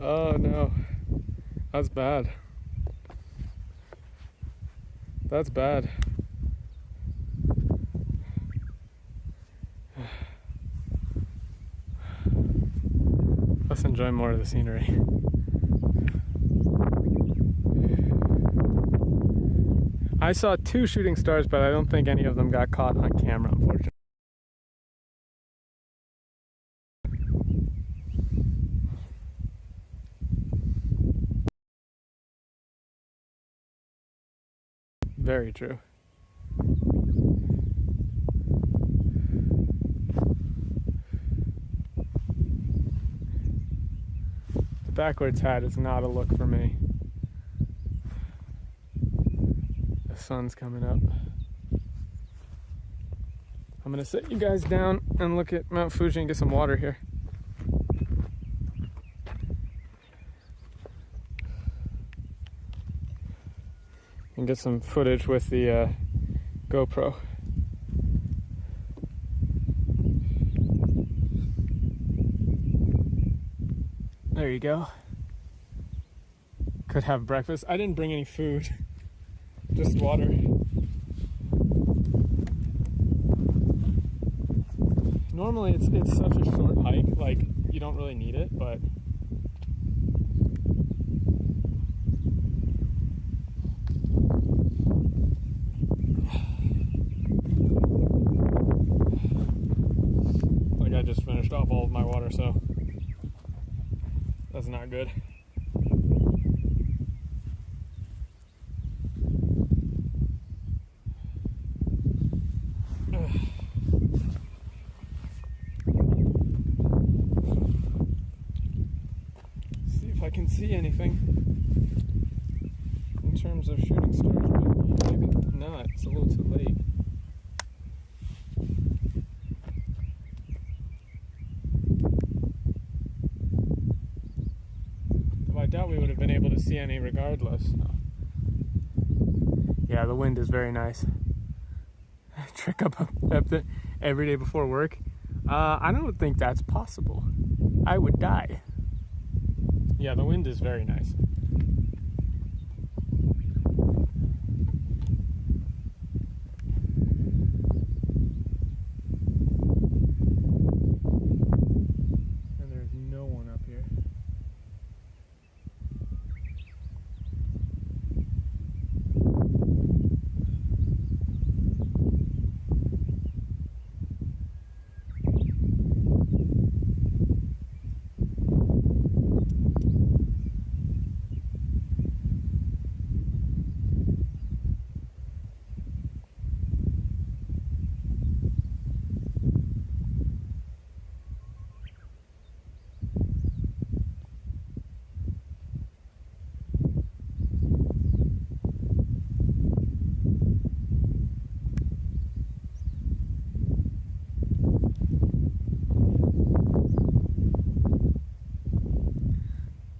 Oh no. That's bad. That's bad. Let's enjoy more of the scenery. I saw 2 shooting stars, but I don't think any of them got caught on camera, unfortunately. Very true. The backwards hat is not a look for me. The sun's coming up. I'm gonna sit you guys down and look at Mount Fuji and get some water here. And get some footage with the GoPro. There you go. Could have breakfast. I didn't bring any food, just water. Normally it's such a short hike, like you don't really need it, but like I just finished off all of my water, so that's not good. See if I can see anything in terms of shooting stars, but maybe not. It's a little too late. I doubt we would have been able to see any regardless. Yeah, the wind is very nice. Trick up there every day before work. I don't think that's possible. I would die. Yeah, the wind is very nice. And there's no one up here.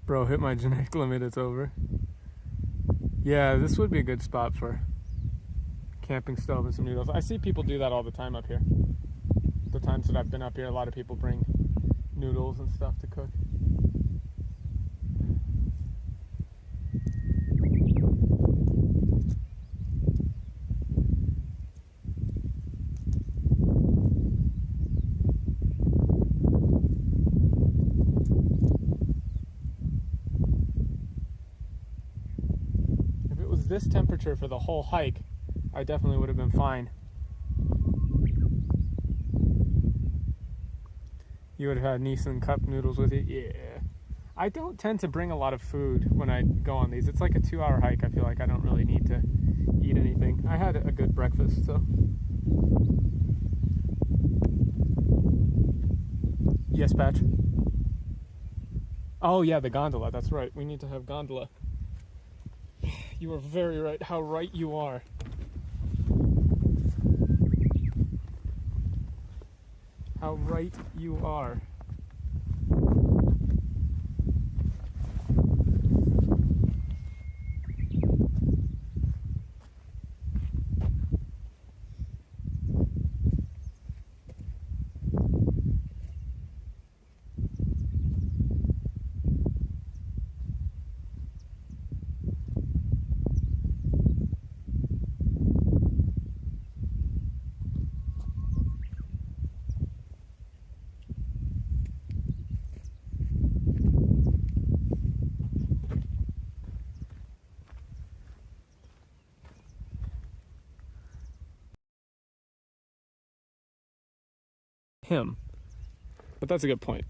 Bro, hit my genetic limit, it's over. Yeah, this would be a good spot for camping stove and some noodles. I see people do that all the time up here. The times that I've been up here, a lot of people bring noodles and stuff to cook. This temperature for the whole hike, I definitely would have been fine. You would have had Nissan cup noodles with you. Yeah. I don't tend to bring a lot of food when I go on these. It's like a 2-hour hike. I feel like I don't really need to eat anything. I had a good breakfast, so. Yes, Patch. Oh yeah, the gondola. That's right. We need to have gondola. You are very right. How right you are. How right you are. him. But that's a good point.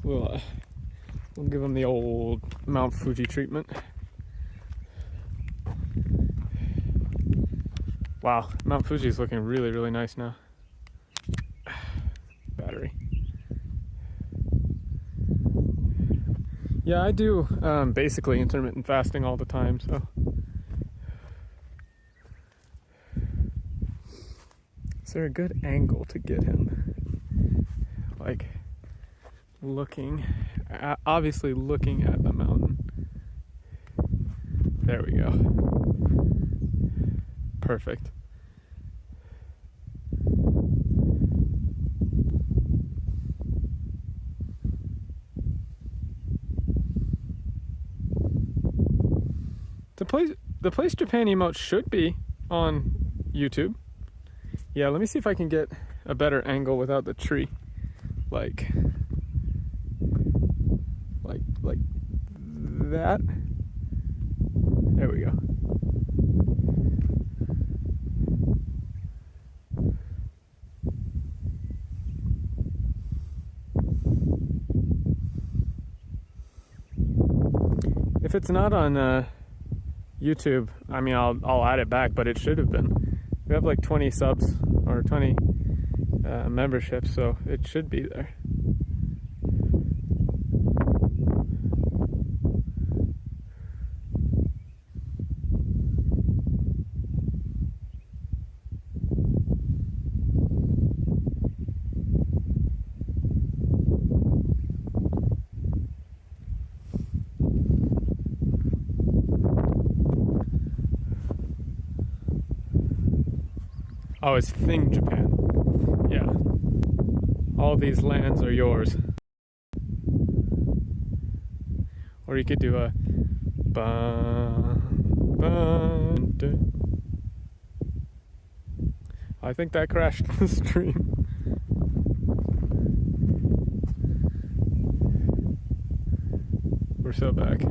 We'll give him the old Mount Fuji treatment. Wow, Mount Fuji is looking really, really nice now. Battery. Yeah, I do basically intermittent fasting all the time, so. Is there a good angle to get him? Like, obviously looking at the mountain. There we go. Perfect. The place Japan emote should be on YouTube. Yeah, let me see if I can get a better angle without the tree. Like that. There we go. If it's not on YouTube, I mean, I'll add it back, but it should have been. We have like 20 subs or 20 memberships, so it should be there. Oh, it's Thing Japan. Yeah. All these lands are yours. Or you could do a I think that crashed the stream. We're so back.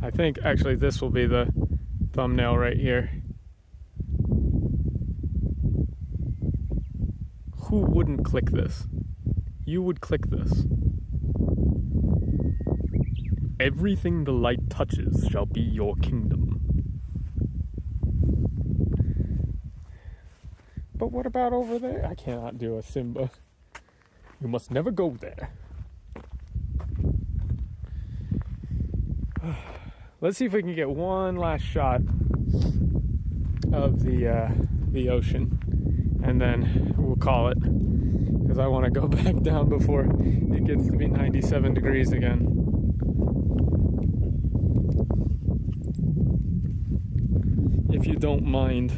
I think actually this will be the thumbnail right here. Who wouldn't click this? You would click this. Everything the light touches shall be your kingdom. But what about over there? I cannot do a Simba. You must never go there. Let's see if we can get one last shot of the ocean, and then we'll call it, because I want to go back down before it gets to be 97 degrees again. If you don't mind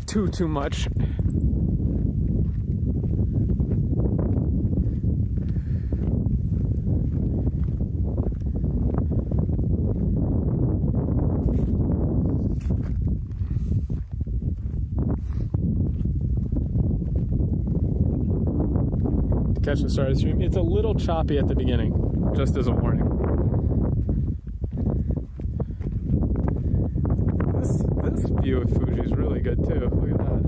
too much. Catch the start of the stream. It's a little choppy at the beginning, just as a warning. This view of Fuji is really good too. Look at that.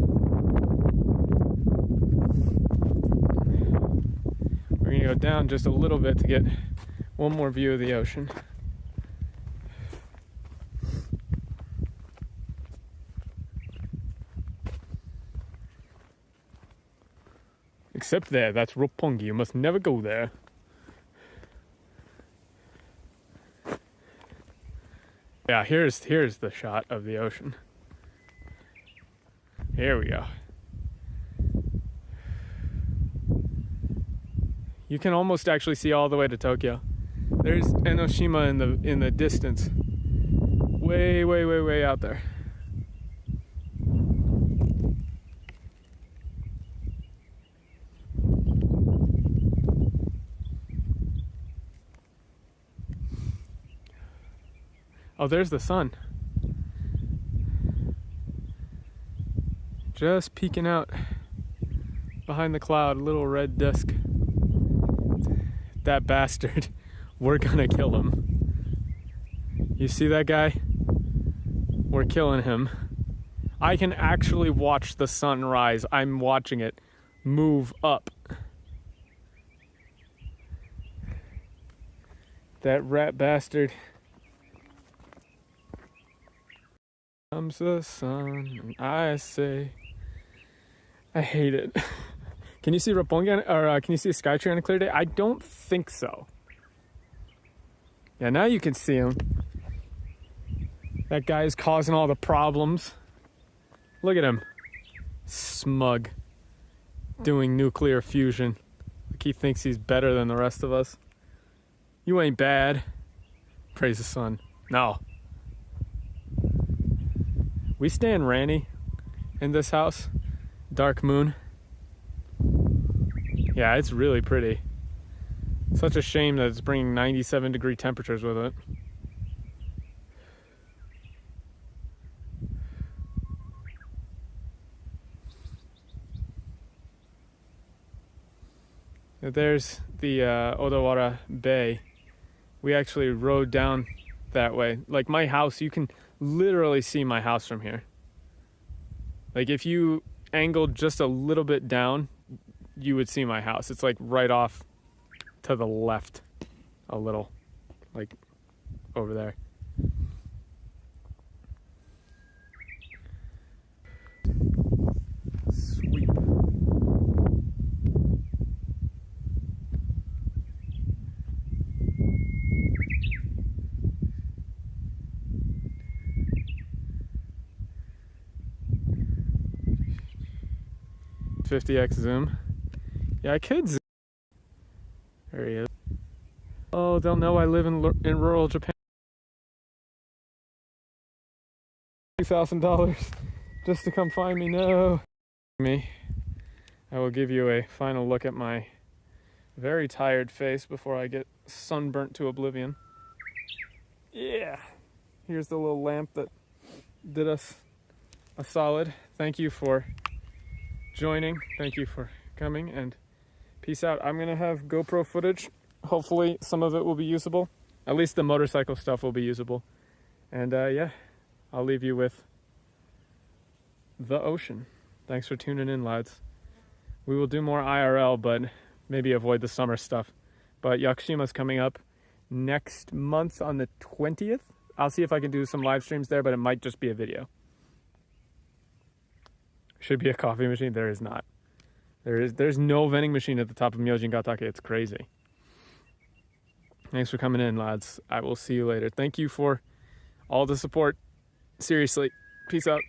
We're gonna go down just a little bit to get one more view of the ocean. Except there, that's Roppongi. You must never go there. Yeah, here's the shot of the ocean. Here we go. You can almost actually see all the way to Tokyo. There's Enoshima in the distance. Way out there. Oh, there's the sun. Just peeking out behind the cloud, little red disc. That bastard. We're gonna kill him. You see that guy? We're killing him. I can actually watch the sun rise. I'm watching it move up. That rat bastard. Comes the sun, and I say, I hate it. Can you see Roppongi, or can you see a Skytree on a clear day? I don't think so. Yeah, now you can see him. That guy is causing all the problems. Look at him. Smug. Doing nuclear fusion. Like he thinks he's better than the rest of us. You ain't bad. Praise the sun. No. We stand Ranny in this house. Dark moon. Yeah, it's really pretty. Such a shame that it's bringing 97-degree temperatures with it. There's the Odawara Bay. We actually rode down that way. Like my house, you can literally see my house from here. Like if you angled just a little bit down, you would see my house. It's like right off to the left a little, like over there. Sweep. .50x zoom. Yeah, I could zoom. There he is. Oh, they'll know I live in rural Japan. $2,000 just to come find me. No. I will give you a final look at my very tired face before I get sunburnt to oblivion. Yeah. Here's the little lamp that did us a solid. Thank you for joining. Thank you for coming, and peace out. I'm gonna have GoPro footage. Hopefully some of it will be usable. At least the motorcycle stuff will be usable. And yeah, I'll leave you with the ocean. Thanks for tuning in, lads. We will do more IRL, but maybe avoid the summer stuff. But Yakushima's coming up next month on the 20th. I'll see if I can do some live streams there, but it might just be a video. Should be a coffee machine. There is not. There's no vending machine at the top of Myojingatake. It's crazy. Thanks for coming in, lads. I will see you later. Thank you for all the support. Seriously. Peace out.